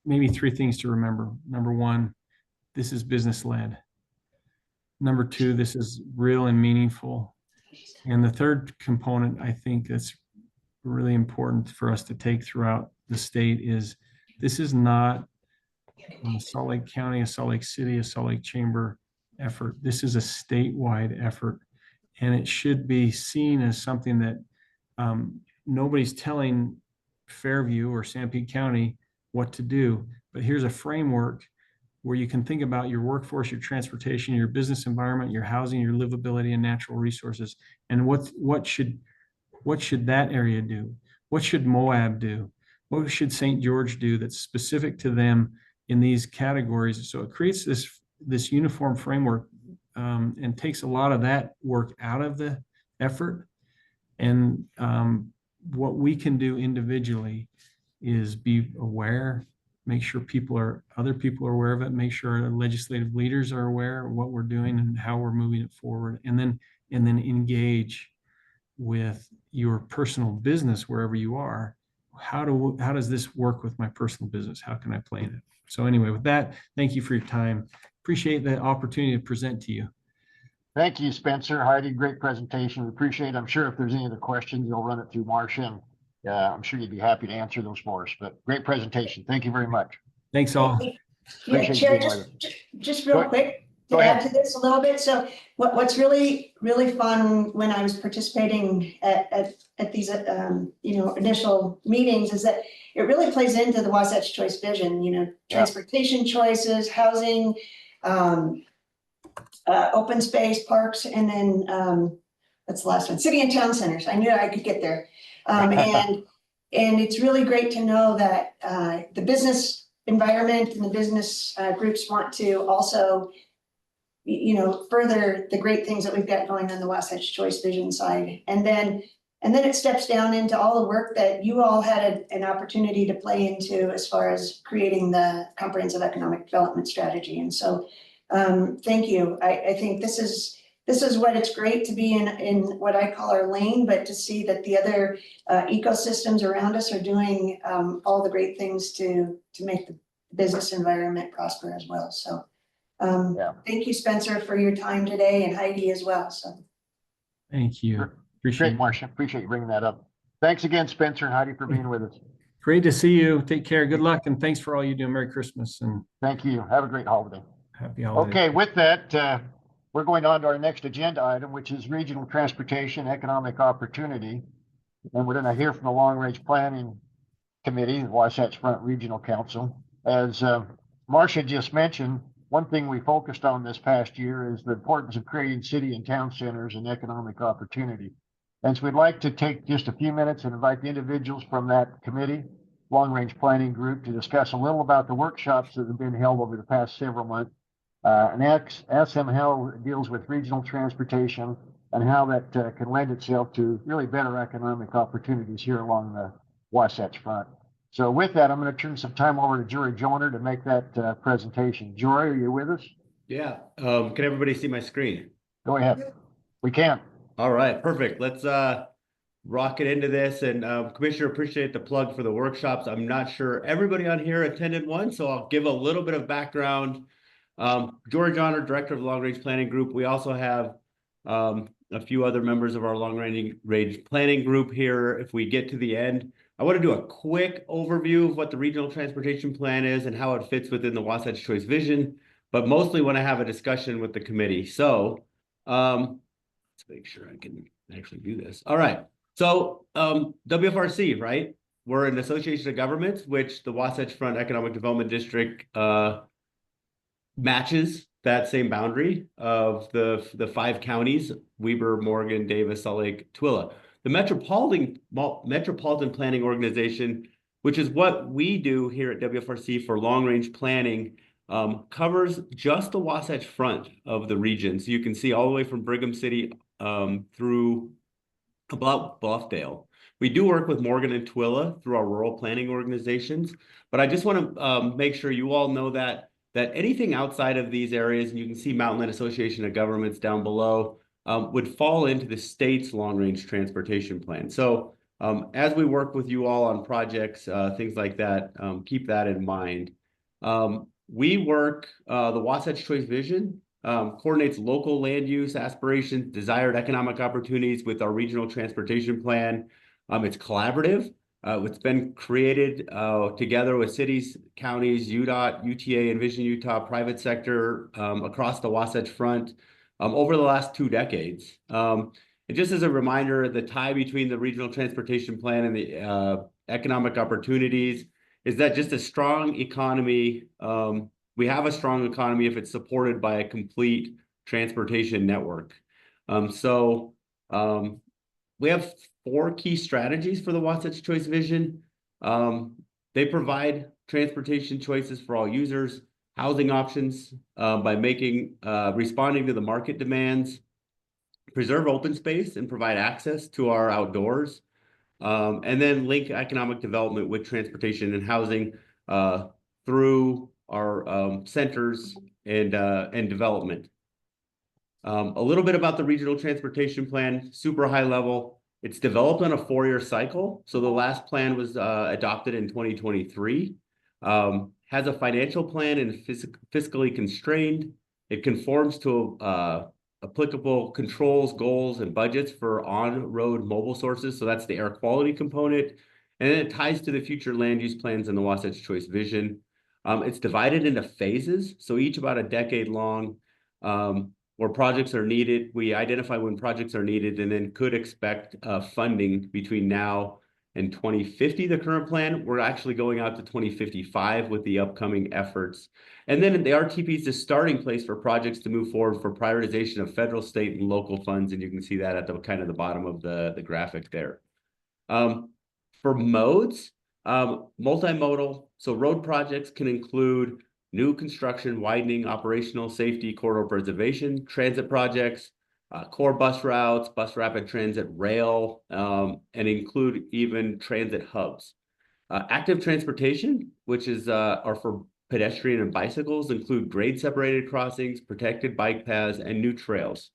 Maybe 3 things to remember. Number one, this is business led. Number two, this is real and meaningful. And the third component, I think that's really important for us to take throughout the state is this is not a Salt Lake County, a Salt Lake City, a Salt Lake Chamber effort. This is a statewide effort. And it should be seen as something that nobody's telling Fairview or Sanpete County what to do. But here's a framework where you can think about your workforce, your transportation, your business environment, your housing, your livability, and natural resources. And what should that area do? What should Moab do? What should St. George do that's specific to them in these categories? So it creates this uniform framework and takes a lot of that work out of the effort. And what we can do individually is be aware, make sure other people are aware of it, make sure our legislative leaders are aware of what we're doing and how we're moving it forward, and then engage with your personal business wherever you are. How does this work with my personal business? How can I play in it? So anyway, with that, thank you for your time. Appreciate the opportunity to present to you. Thank you, Spencer. Heidi, great presentation. We appreciate it. I'm sure if there's any other questions, you'll run it through Marcia, and I'm sure you'd be happy to answer those for us. But great presentation. Thank you very much. Thanks all. Yeah, Appreciate Chair, you being with just real quick Go to add ahead. to this a little bit. So what's really fun when I was participating at these initial meetings is that it really plays into the Wasatch Choice vision. Transportation choices, housing, open space, parks, and then that's the last one, city and town centers. I knew I could get there. And it's really great to know that the business environment and the business groups want to also, further the great things that we've got going on the Wasatch Choice Vision side. And then it steps down into all the work that you all had an opportunity to play into as far as creating the comprehensive economic development strategy. And so thank you. I think this is what it's great to be in what I call our lane, but to see that the other ecosystems around us are doing all the great things to make the business environment prosper as well. So thank you, Spencer, for your time today, and Heidi as well. So Thank you. Appreciate Great, it. Marcia. Appreciate you bringing that up. Thanks again, Spencer and Heidi, for being with us. Great to see you. Take care. Good luck. And thanks for all you do. Merry Christmas and Thank you. Have a great holiday. happy holidays. Okay, with that, we're going on to our next agenda item, which is regional transportation economic opportunity. And we're going to hear from the Long Range Planning Committee, the Wasatch Front Regional Council. As Marcia just mentioned, one thing we focused on this past year is the importance of creating city and town centers and economic opportunity. And so we'd like to take just a few minutes and invite the individuals from that committee, Long Range Planning Group, to discuss a little about the workshops that have been held over the past several months, and ask them how it deals with regional transportation and how that can lend itself to really better economic opportunities here along the Wasatch Front. So with that, I'm going to turn some time over to Jory Joyner to make that presentation. Jory, are you with us? Yeah. Can everybody see my screen? Go ahead. We can. All right, perfect. Let's rock it into this. And Commissioner, appreciate the plug for the workshops. I'm not sure everybody on here attended one, so I'll give a little bit of background. Jory Joyner, Director of the Long Range Planning Group. We also have a few other members of our Long Range Planning Group here. If we get to the end, I want to do a quick overview of what the Regional Transportation Plan is and how it fits within the Wasatch Choice Vision, but mostly want to have a discussion with the committee. So let's make sure I can actually do this. All right. So WFRC, right? We're an association of governments, which the Wasatch Front Economic Development District matches that same boundary of the 5 counties: Weber, Morgan, Davis, Salt Lake, Tooele. The Metropolitan Planning Organization, which is what we do here at WFRC for long range planning, covers just the Wasatch Front of the region. So you can see all the way from Brigham City through about Bluffdale. We do work with Morgan and Tooele through our rural planning organizations, but I just want to make sure you all know that anything outside of these areas, and you can see Mountainland Association of Governments down below, would fall into the state's long-range transportation plan. So as we work with you all on projects, things like that, keep that in mind. we work, the Wasatch Choice Vision coordinates local land use aspirations, desired economic opportunities with our regional transportation plan. It's collaborative. It's been created together with cities, counties, UDOT, UTA, Envision Utah, private sector across the Wasatch Front over the last 2 decades. And just as a reminder, the tie between the regional transportation plan and the economic opportunities is that just a strong economy, we have a strong economy if it's supported by a complete transportation network. We have 4 key strategies for the Wasatch Choice Vision. They provide transportation choices for all users, housing options by responding to the market demands, preserve open space and provide access to our outdoors, and then link economic development with transportation and housing through our centers and development. A little bit about the regional transportation plan, super high level. It's developed on a 4-year cycle. So the last plan was adopted in 2023. Has a financial plan and fiscally constrained. It conforms to applicable controls, goals, and budgets for on-road mobile sources. So that's the air quality component. And then it ties to the future land use plans in the Wasatch Choice Vision. It's divided into phases. So each about a decade long, where projects are needed. We identify when projects are needed and then could expect funding between now and 2050, the current plan. We're actually going out to 2055 with the upcoming efforts. And then the RTP is the starting place for projects to move forward for prioritization of federal, state, and local funds. And you can see that at the kind of the bottom of the graphic there. For modes, multimodal. So road projects can include new construction, widening, operational, safety, corridor preservation, transit projects, core bus routes, bus rapid transit, rail, and include even transit hubs. Active transportation, which is are for pedestrian and bicycles, include grade separated crossings, protected bike paths, and new trails.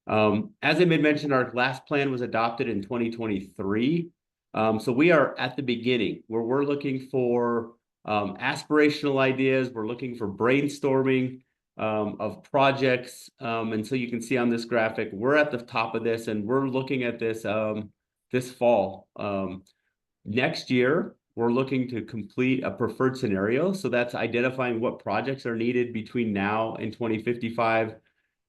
As I mentioned, our last plan was adopted in 2023. So we are at the beginning where we're looking for aspirational ideas. We're looking for brainstorming of projects. And so you can see on this graphic, we're at the top of this and we're looking at this this fall. Next year, we're looking to complete a preferred scenario. So that's identifying what projects are needed between now and 2055.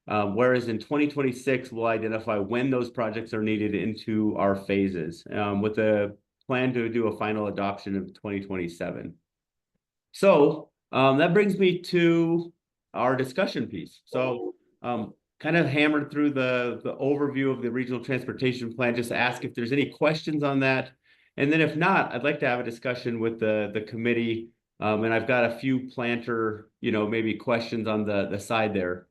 Whereas in 2026, we'll identify when those projects are needed into our phases with a plan to do a final adoption of 2027. So that brings me to our discussion piece. So kind of hammered through the overview of the regional transportation plan, just to ask if there's any questions on that. And then if not, I'd like to have a discussion with the committee. And I've got a few planter, maybe questions on the side there.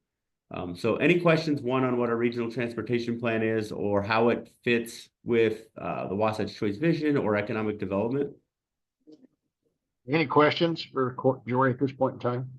So any questions, one on what a regional transportation plan is or how it fits with the Wasatch Choice Vision or economic development? Any questions for Jory at this point in time?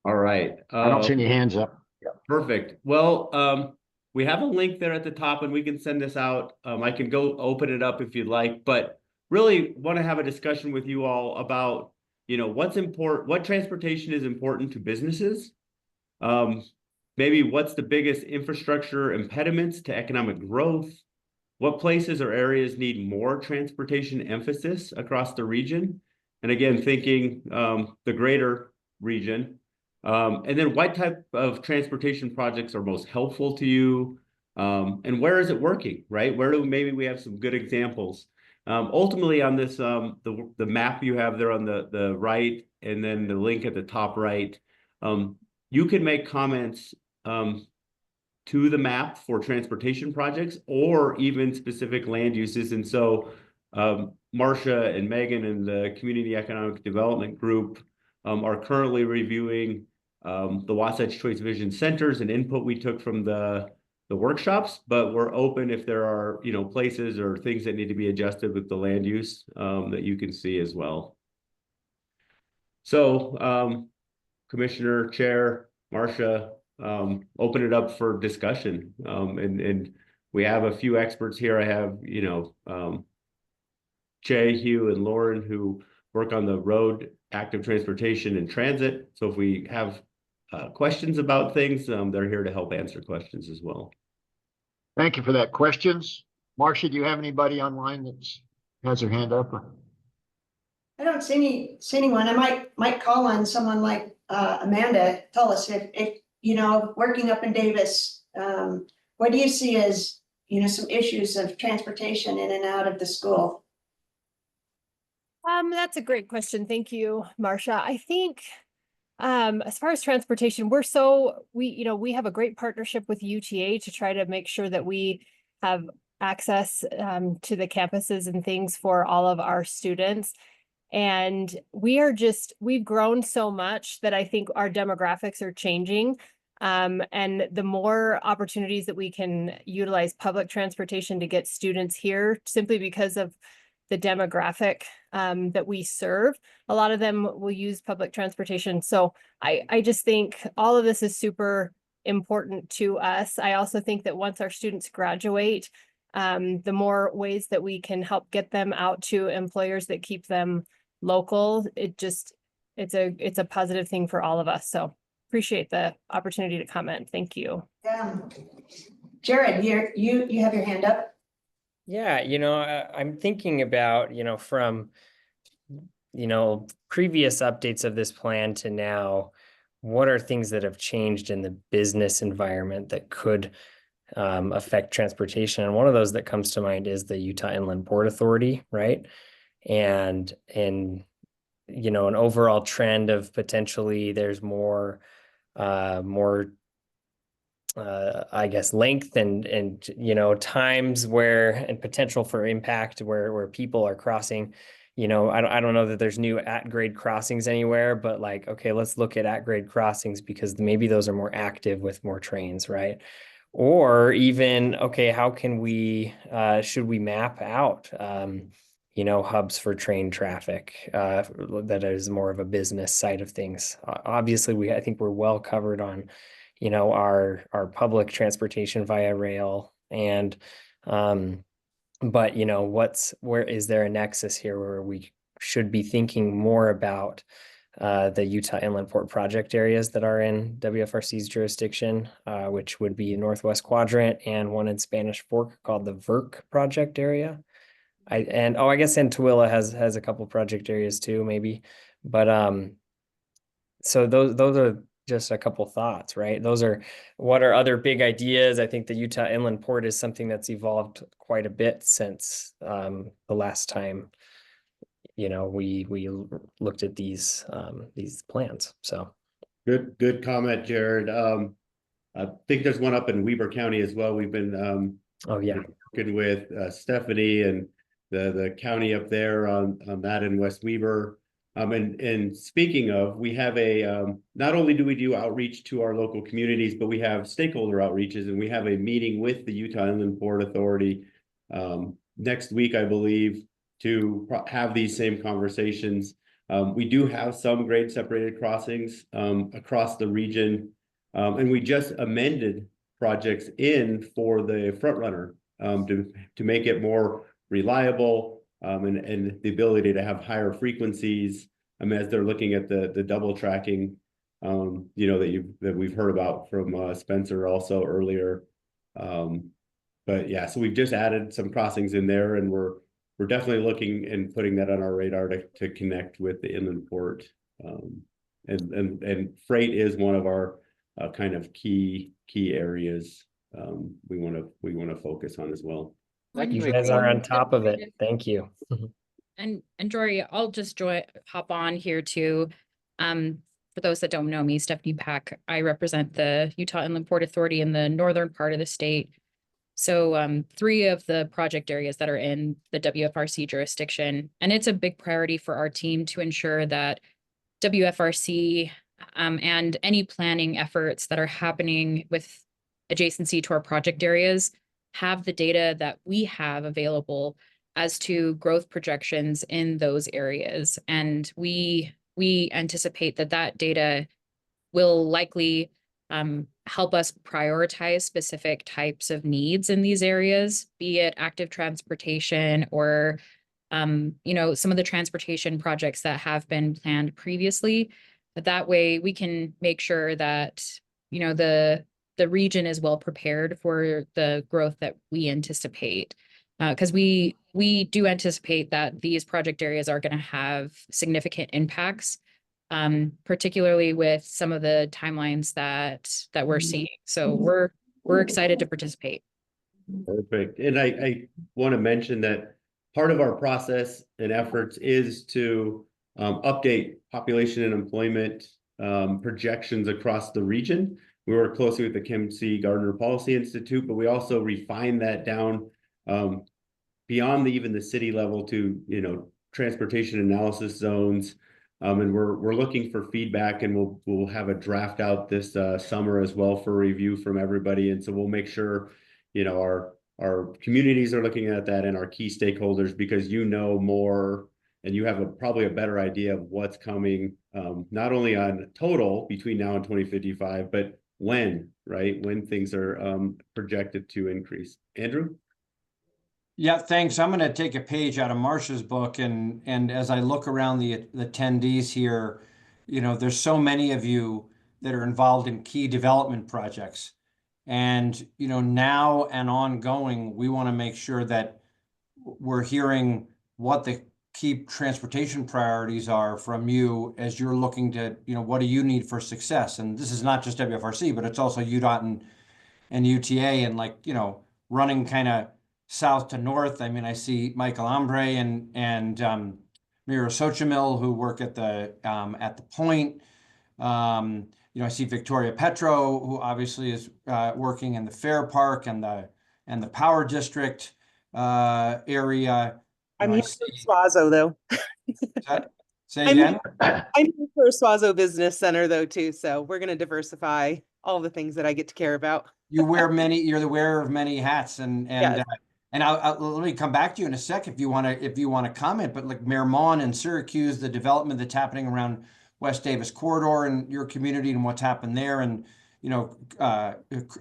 All right. I don't see any hands up. Perfect. Well, we have a link there at the top and we can send this out. I can go open it up if you'd like, but really want to have a discussion with you all about, what's important, what transportation is important to businesses. Maybe what's the biggest infrastructure impediments to economic growth? What places or areas need more transportation emphasis across the region? And again, thinking the greater region. And then what type of transportation projects are most helpful to you? And where is it working, right? Where do maybe we have some good examples? Ultimately on this, the map you have there on the right, and then the link at the top right, you can make comments to the map for transportation projects or even specific land uses. And so Marcia and Megan and the Community Economic Development Group are currently reviewing the Wasatch Choice Vision Centers and input we took from the workshops, but we're open if there are, places or things that need to be adjusted with the land use that you can see as well. So Commissioner, Chair, Marcia, open it up for discussion. And we have a few experts here. I have, Jay, Hugh, and Lauren, who work on the road, active transportation, and transit. So if we have questions about things, they're here to help answer questions as well. Thank you for that. Questions? Marcia, do you have anybody online that has their hand up? I don't see anyone. I might call on someone like Amanda. Tell us if working up in Davis, what do you see as some issues of transportation in and out of the school? That's a great question. Thank you, Marcia. I think as far as transportation, we have a great partnership with UTA to try to make sure that we have access to the campuses and things for all of our students. And we've grown so much that I think our demographics are changing. And the more opportunities that we can utilize public transportation to get students here, simply because of the demographic that we serve, a lot of them will use public transportation. So I just think all of this is super important to us. I also think that once our students graduate, the more ways that we can help get them out to employers that keep them local, it's a positive thing for all of us. So appreciate the opportunity to comment. Thank you. Jared, you have your hand up. Yeah, I'm thinking about, from, previous updates of this plan to now, what are things that have changed in the business environment that could affect transportation? And one of those that comes to mind is the Utah Inland Port Authority, right? And an overall trend of potentially there's more I guess length and times and potential for impact where people are crossing. I don't know that there's new at-grade crossings anywhere, but okay, let's look at at-grade crossings because maybe those are more active with more trains, right? Or even, okay, how can should we map out hubs for train traffic that is more of a business side of things. Obviously, I think we're well covered on, our public transportation via rail and, but where is there a nexus here where we should be thinking more about the Utah Inland Port project areas that are in WFRC's jurisdiction, which would be Northwest Quadrant and one in Spanish Fork called the VERC project area. I guess Tooele has a couple project areas too, maybe, but so those are just a couple thoughts, right? What are other big ideas? I think the Utah Inland Port is something that's evolved quite a bit since the last time, we looked at these plans. So Good comment, Jared. I think there's one up in Weber County as well. We've been working with Stephanie and the county up there on that in West Weber. And speaking of, we have not only do we do outreach to our local communities, but we have stakeholder outreaches, and we have a meeting with the Utah Inland Port Authority next week, I believe, to have these same conversations. We do have some grade separated crossings across the region, and we just amended projects for the front runner to make it more reliable and the ability to have higher frequencies as they're looking at the double tracking that we've heard about from Spencer also earlier. But yeah, so we've just added some crossings in there, and we're definitely looking and putting that on our radar to connect with the inland port. And freight is one of our kind of key areas we want to focus on as well. you guys are on top of it. Thank you. And Jory, I'll just hop on here too. For those that don't know me, Stephanie Pack, I represent the Utah Inland Port Authority in the northern part of the state. So 3 of the project areas that are in the WFRC jurisdiction, and it's a big priority for our team to ensure that WFRC and any planning efforts that are happening with adjacency to our project areas have the data that we have available as to growth projections in those areas. And we anticipate that data will likely help us prioritize specific types of needs in these areas, be it active transportation or some of the transportation projects that have been planned previously. But that way we can make sure that, the region is well prepared for the growth that we anticipate. Because we do anticipate that these project areas are going to have significant impacts, particularly with some of the timelines that we're seeing. So we're excited to participate. Perfect. And I want to mention that part of our process and efforts is to update population and employment projections across the region. We work closely with the Kim C. Gardner Policy Institute, but we also refine that down beyond even the city level to, transportation analysis zones. And we're looking for feedback, and we'll have a draft out this summer as well for review from everybody. And so we'll make sure, our communities are looking at that and our key stakeholders, because more and you have probably a better idea of what's coming, not only on total between now and 2055, but when things are projected to increase. Andrew? Yeah, thanks. I'm going to take a page out of Marcia's book, and as I look around the attendees here, there's so many of you that are involved in key development projects. And, now and ongoing, we want to make sure that we're hearing what the key transportation priorities are from you as you're looking to, what do you need for success? And this is not just WFRC, but it's also UDOT and UTA, and running kind of south to north. I mean, I see Michael Ambre and Mira Xochimil, who work at the point. I see Victoria Petro, who obviously is working in the Fair Park and the Power District area. I'm here for Swazo, though. Say again? I'm here for Swazo Business Center, though, too. So we're going to diversify all the things that I get to care about. You're the wearer of many hats, and Yes. And let me come back to you in a sec if you want to comment. But like Mermont and Syracuse, the development that's happening around West Davis corridor and your community and what's happened there, and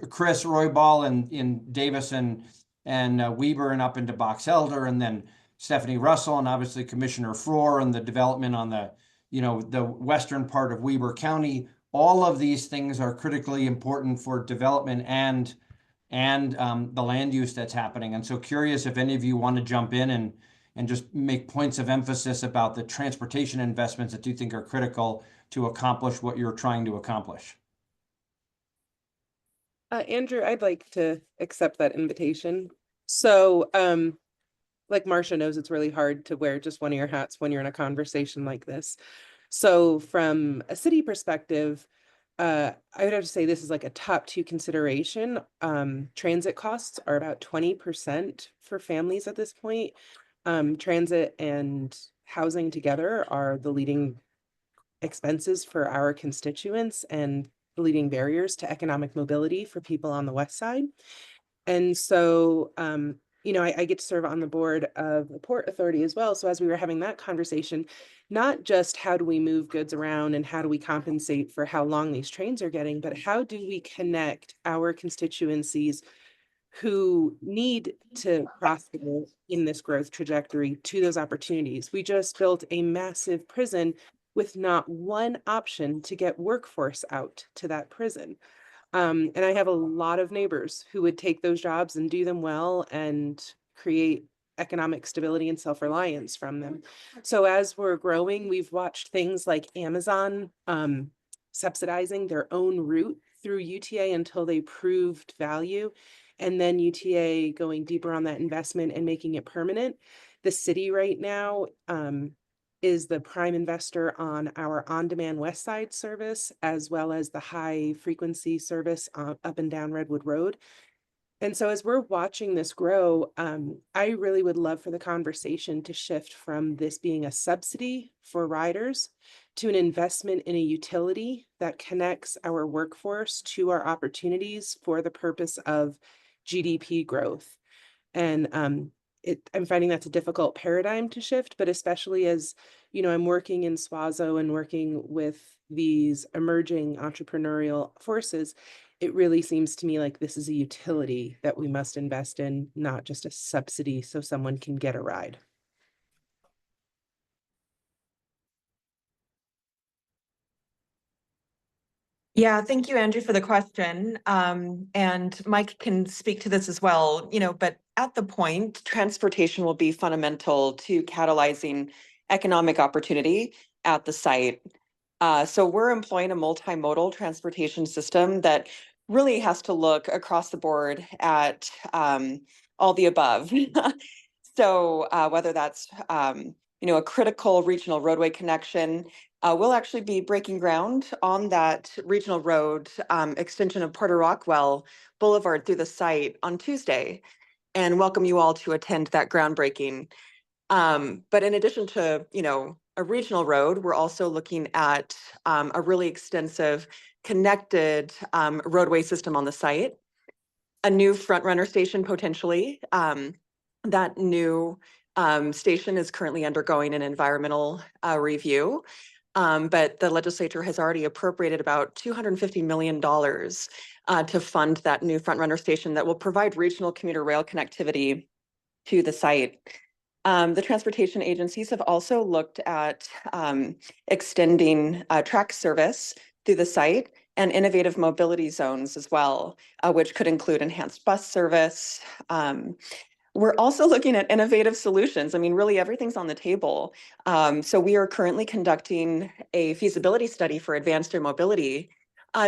Chris Roybal in Davis and Weber and up into Box Elder, and then Stephanie Russell and obviously Commissioner Frohr and the development on the western part of Weber County. All of these things are critically important for development and the land use that's happening. And so curious if any of you want to jump in and just make points of emphasis about the transportation investments that you think are critical to accomplish what you're trying to accomplish. Andrew, I'd like to accept that invitation. So, like Marcia knows, it's really hard to wear just one of your hats when you're in a conversation like this. So from a city perspective, I would have to say this is like a top 2 consideration. Transit costs are about 20% for families at this point. Transit and housing together are the leading expenses for our constituents and the leading barriers to economic mobility for people on the west side. And so, I get to serve on the board of the Port Authority as well. So as we were having that conversation, not just how do we move goods around and how do we compensate for how long these trains are getting, but how do we connect our constituencies who need to prosper in this growth trajectory to those opportunities. We just built a massive prison with not one option to get workforce out to that prison. And I have a lot of neighbors who would take those jobs and do them well and create economic stability and self-reliance from them. So as we're growing, we've watched things like Amazon subsidizing their own route through UTA until they proved value, and then UTA going deeper on that investment and making it permanent. The city right now is the prime investor on our on-demand West Side service, as well as the high frequency service up and down Redwood Road. And so as we're watching this grow, I really would love for the conversation to shift from this being a subsidy for riders to an investment in a utility that connects our workforce to our opportunities for the purpose of GDP growth. And I'm finding that's a difficult paradigm to shift, but especially as, I'm working in Swazo and working with these emerging entrepreneurial forces, it really seems to me like this is a utility that we must invest in, not just a subsidy so someone can get a ride. Yeah, thank you, Andrew, for the question. And Mike can speak to this as well, but at the point, transportation will be fundamental to catalyzing economic opportunity at the site. So we're employing a multimodal transportation system that really has to look across the board at all the above. So whether that's a critical regional roadway connection, we'll actually be breaking ground on that regional road extension of Porter Rockwell Boulevard through the site on Tuesday, and welcome you all to attend that groundbreaking. But in addition to, a regional road, we're also looking at a really extensive connected roadway system on the site, a new front runner station potentially. That new station is currently undergoing an environmental review. But the legislature has already appropriated about $250 million to fund that new front runner station that will provide regional commuter rail connectivity to the site. The transportation agencies have also looked at extending track service through the site and innovative mobility zones as well, which could include enhanced bus service. We're also looking at innovative solutions. I mean, really everything's on the table. So we are currently conducting a feasibility study for advanced air mobility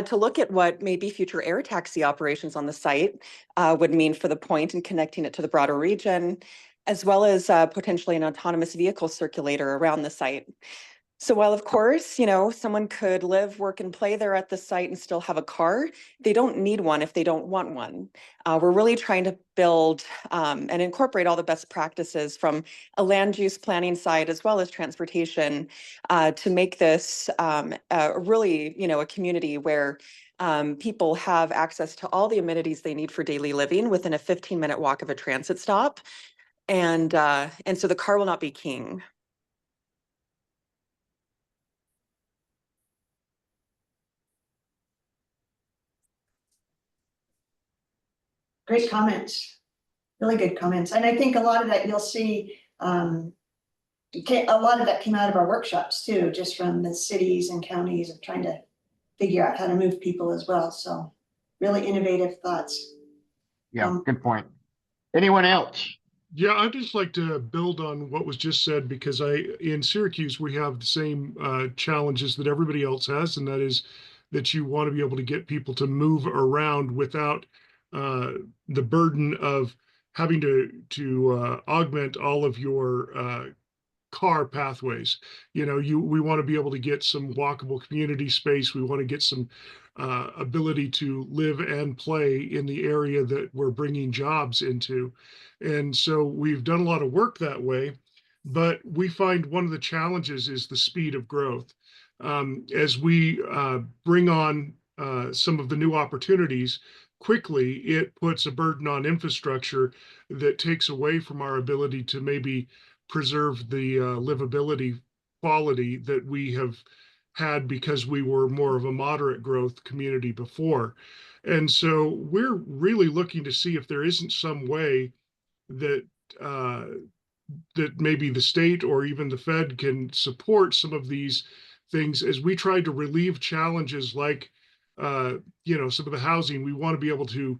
to look at what maybe future air taxi operations on the site would mean for the point and connecting it to the broader region, as well as potentially an autonomous vehicle circulator around the site. So while of course, someone could live, work, and play there at the site and still have a car, they don't need one if they don't want one. We're really trying to build and incorporate all the best practices from a land use planning side as well as transportation to make this really, a community where people have access to all the amenities they need for daily living within a 15-minute walk of a transit stop. And so the car will not be king. Great comments, really good comments. And I think a lot of that you'll see, a lot of that came out of our workshops too, just from the cities and counties of trying to figure out how to move people as well. So really innovative thoughts. Yeah, good point. Anyone else? Yeah, I'd just like to build on what was just said because in Syracuse, we have the same challenges that everybody else has, and that is that you want to be able to get people to move around without the burden of having to augment all of your car pathways. We want to be able to get some walkable community space. We want to get some ability to live and play in the area that we're bringing jobs into. And so we've done a lot of work that way, but we find one of the challenges is the speed of growth. As we bring on some of the new opportunities quickly, it puts a burden on infrastructure that takes away from our ability to maybe preserve the livability quality that we have had because we were more of a moderate growth community before. And so we're really looking to see if there isn't some way that that maybe the state or even the Fed can support some of these things as we try to relieve challenges like some of the housing. We want to be able to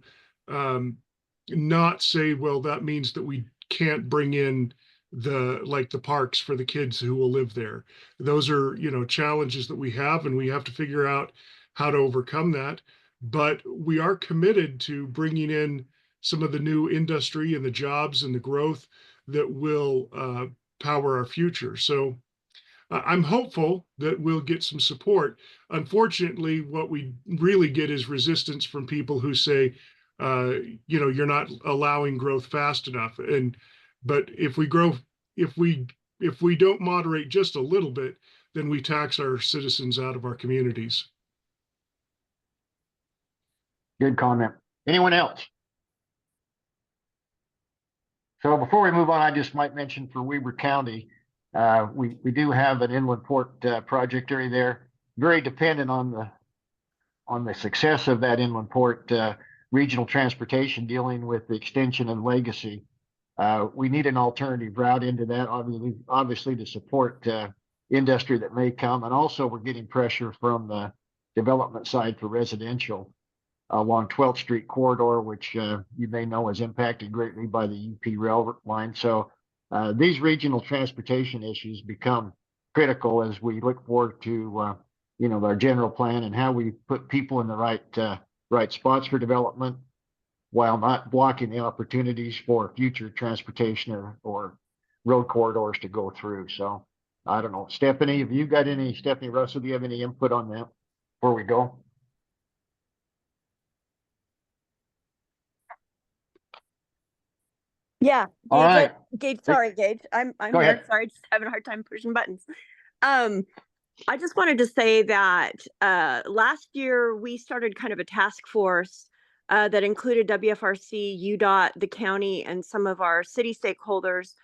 not say, well, that means that we can't bring in the parks for the kids who will live there. Those are, challenges that we have, and we have to figure out how to overcome that. But we are committed to bringing in some of the new industry and the jobs and the growth that will power our future. So I'm hopeful that we'll get some support. Unfortunately, what we really get is resistance from people who say, you're not allowing growth fast enough. But if we don't moderate just a little bit, then we tax our citizens out of our communities. Good comment. Anyone else? So before we move on, I just might mention for Weber County, we do have an inland port project area there, very dependent on the success of that inland port regional transportation dealing with the extension and legacy. We need an alternative route into that, obviously to support industry that may come. And also we're getting pressure from the development side for residential along 12th Street corridor, which you may know is impacted greatly by the UP rail line. So these regional transportation issues become critical as we look forward to our general plan and how we put people in the right spots for development while not blocking the opportunities for future transportation or road corridors to go through. So I don't know, Stephanie, Stephanie Russell, do you have any input on that before we go? Yeah. All right. Gage, sorry, Gage. I'm Go here. ahead. Sorry, just having a hard time pushing buttons. I just wanted to say that last year we started kind of a task force that included WFRC, UDOT, the county, and some of our city stakeholders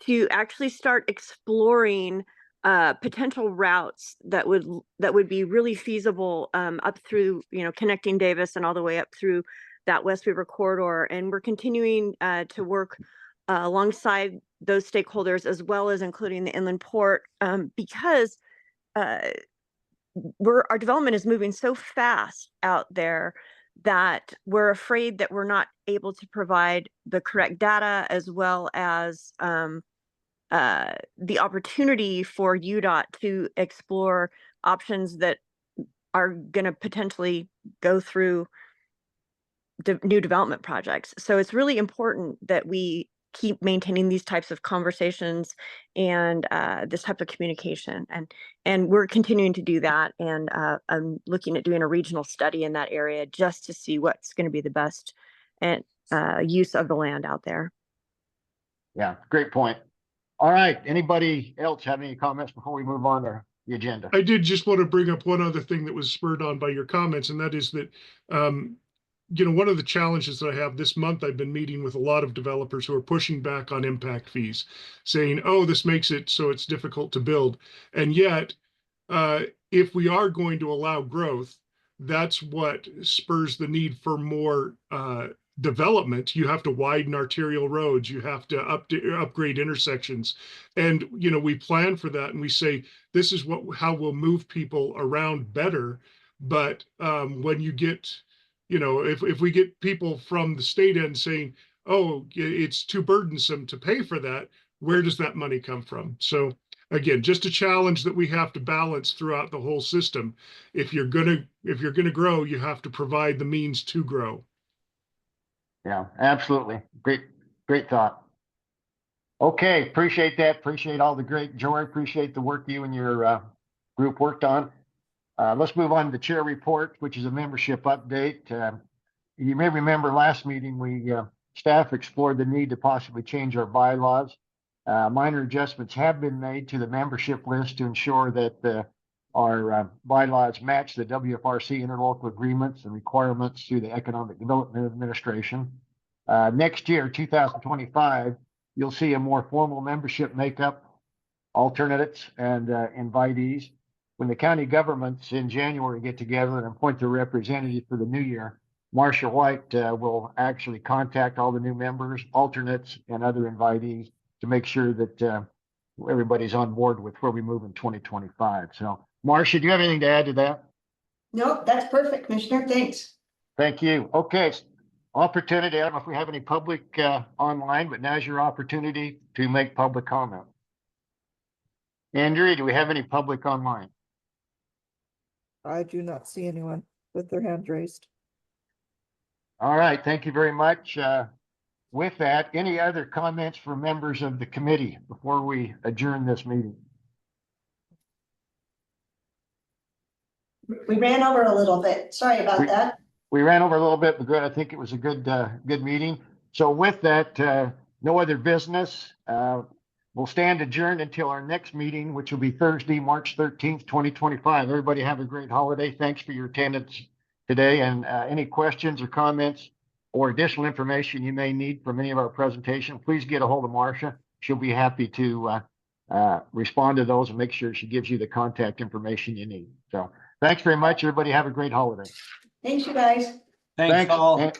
to actually start exploring potential routes that would be really feasible up through, connecting Davis and all the way up through that West River corridor. And we're continuing to work alongside those stakeholders, as well as including the inland port, because our development is moving so fast out there that we're afraid that we're not able to provide the correct data, as well as the opportunity for UDOT to explore options that are going to potentially go through new development projects. So it's really important that we keep maintaining these types of conversations and this type of communication, and we're continuing to do that. And I'm looking at doing a regional study in that area just to see what's going to be the best and use of the land out there. Yeah, great point. All right. Anybody else have any comments before we move on to the agenda? I did just want to bring up one other thing that was spurred on by your comments, and that is that, one of the challenges that I have this month, I've been meeting with a lot of developers who are pushing back on impact fees, saying, oh, this makes it so it's difficult to build. And yet, if we are going to allow growth, that's what spurs the need for more development. You have to widen arterial roads, you have to upgrade intersections, and we plan for that, and we say this is how we'll move people around better. But when you get, if we get people from the state end saying, oh, it's too burdensome to pay for that, where does that money come from? So again, just a challenge that we have to balance throughout the whole system. If you're gonna grow, you have to provide the means to grow. Yeah, absolutely. Great thought. Okay, appreciate that. Appreciate all the great, Joy. Appreciate the work you and your group worked on. Let's move on to the chair report, which is a membership update. You may remember last meeting, staff explored the need to possibly change our bylaws. Minor adjustments have been made to the membership list to ensure that our bylaws match the WFRC interlocal agreements and requirements through the Economic Development Administration. Next year, 2025, you'll see a more formal membership makeup, alternates, and invitees. When the county governments in January get together and appoint their representative for the new year, Marcia White will actually contact all the new members, alternates, and other invitees to make sure that everybody's on board with where we move in 2025. So, Marcia, do you have anything to add to that? Nope, that's perfect, Commissioner. Thanks. Thank you. Okay, opportunity. I don't know if we have any public online, but now's your opportunity to make public comment. Andrea, do we have any public online? I do not see anyone with their hand raised. All right, thank you very much. With that, any other comments from members of the committee before we adjourn this meeting? We ran over a little bit. Sorry about that. We ran over a little bit, but good. I think it was a good meeting. So with that, no other business. We'll stand adjourned until our next meeting, which will be Thursday, March 13th, 2025. Everybody have a great holiday. Thanks for your attendance today. And any questions or comments or additional information you may need from any of our presentation, please get a hold of Marcia. She'll be happy to respond to those and make sure she gives you the contact information you need. So thanks very much, everybody. Have a great holiday. Thanks, you guys. Thanks all.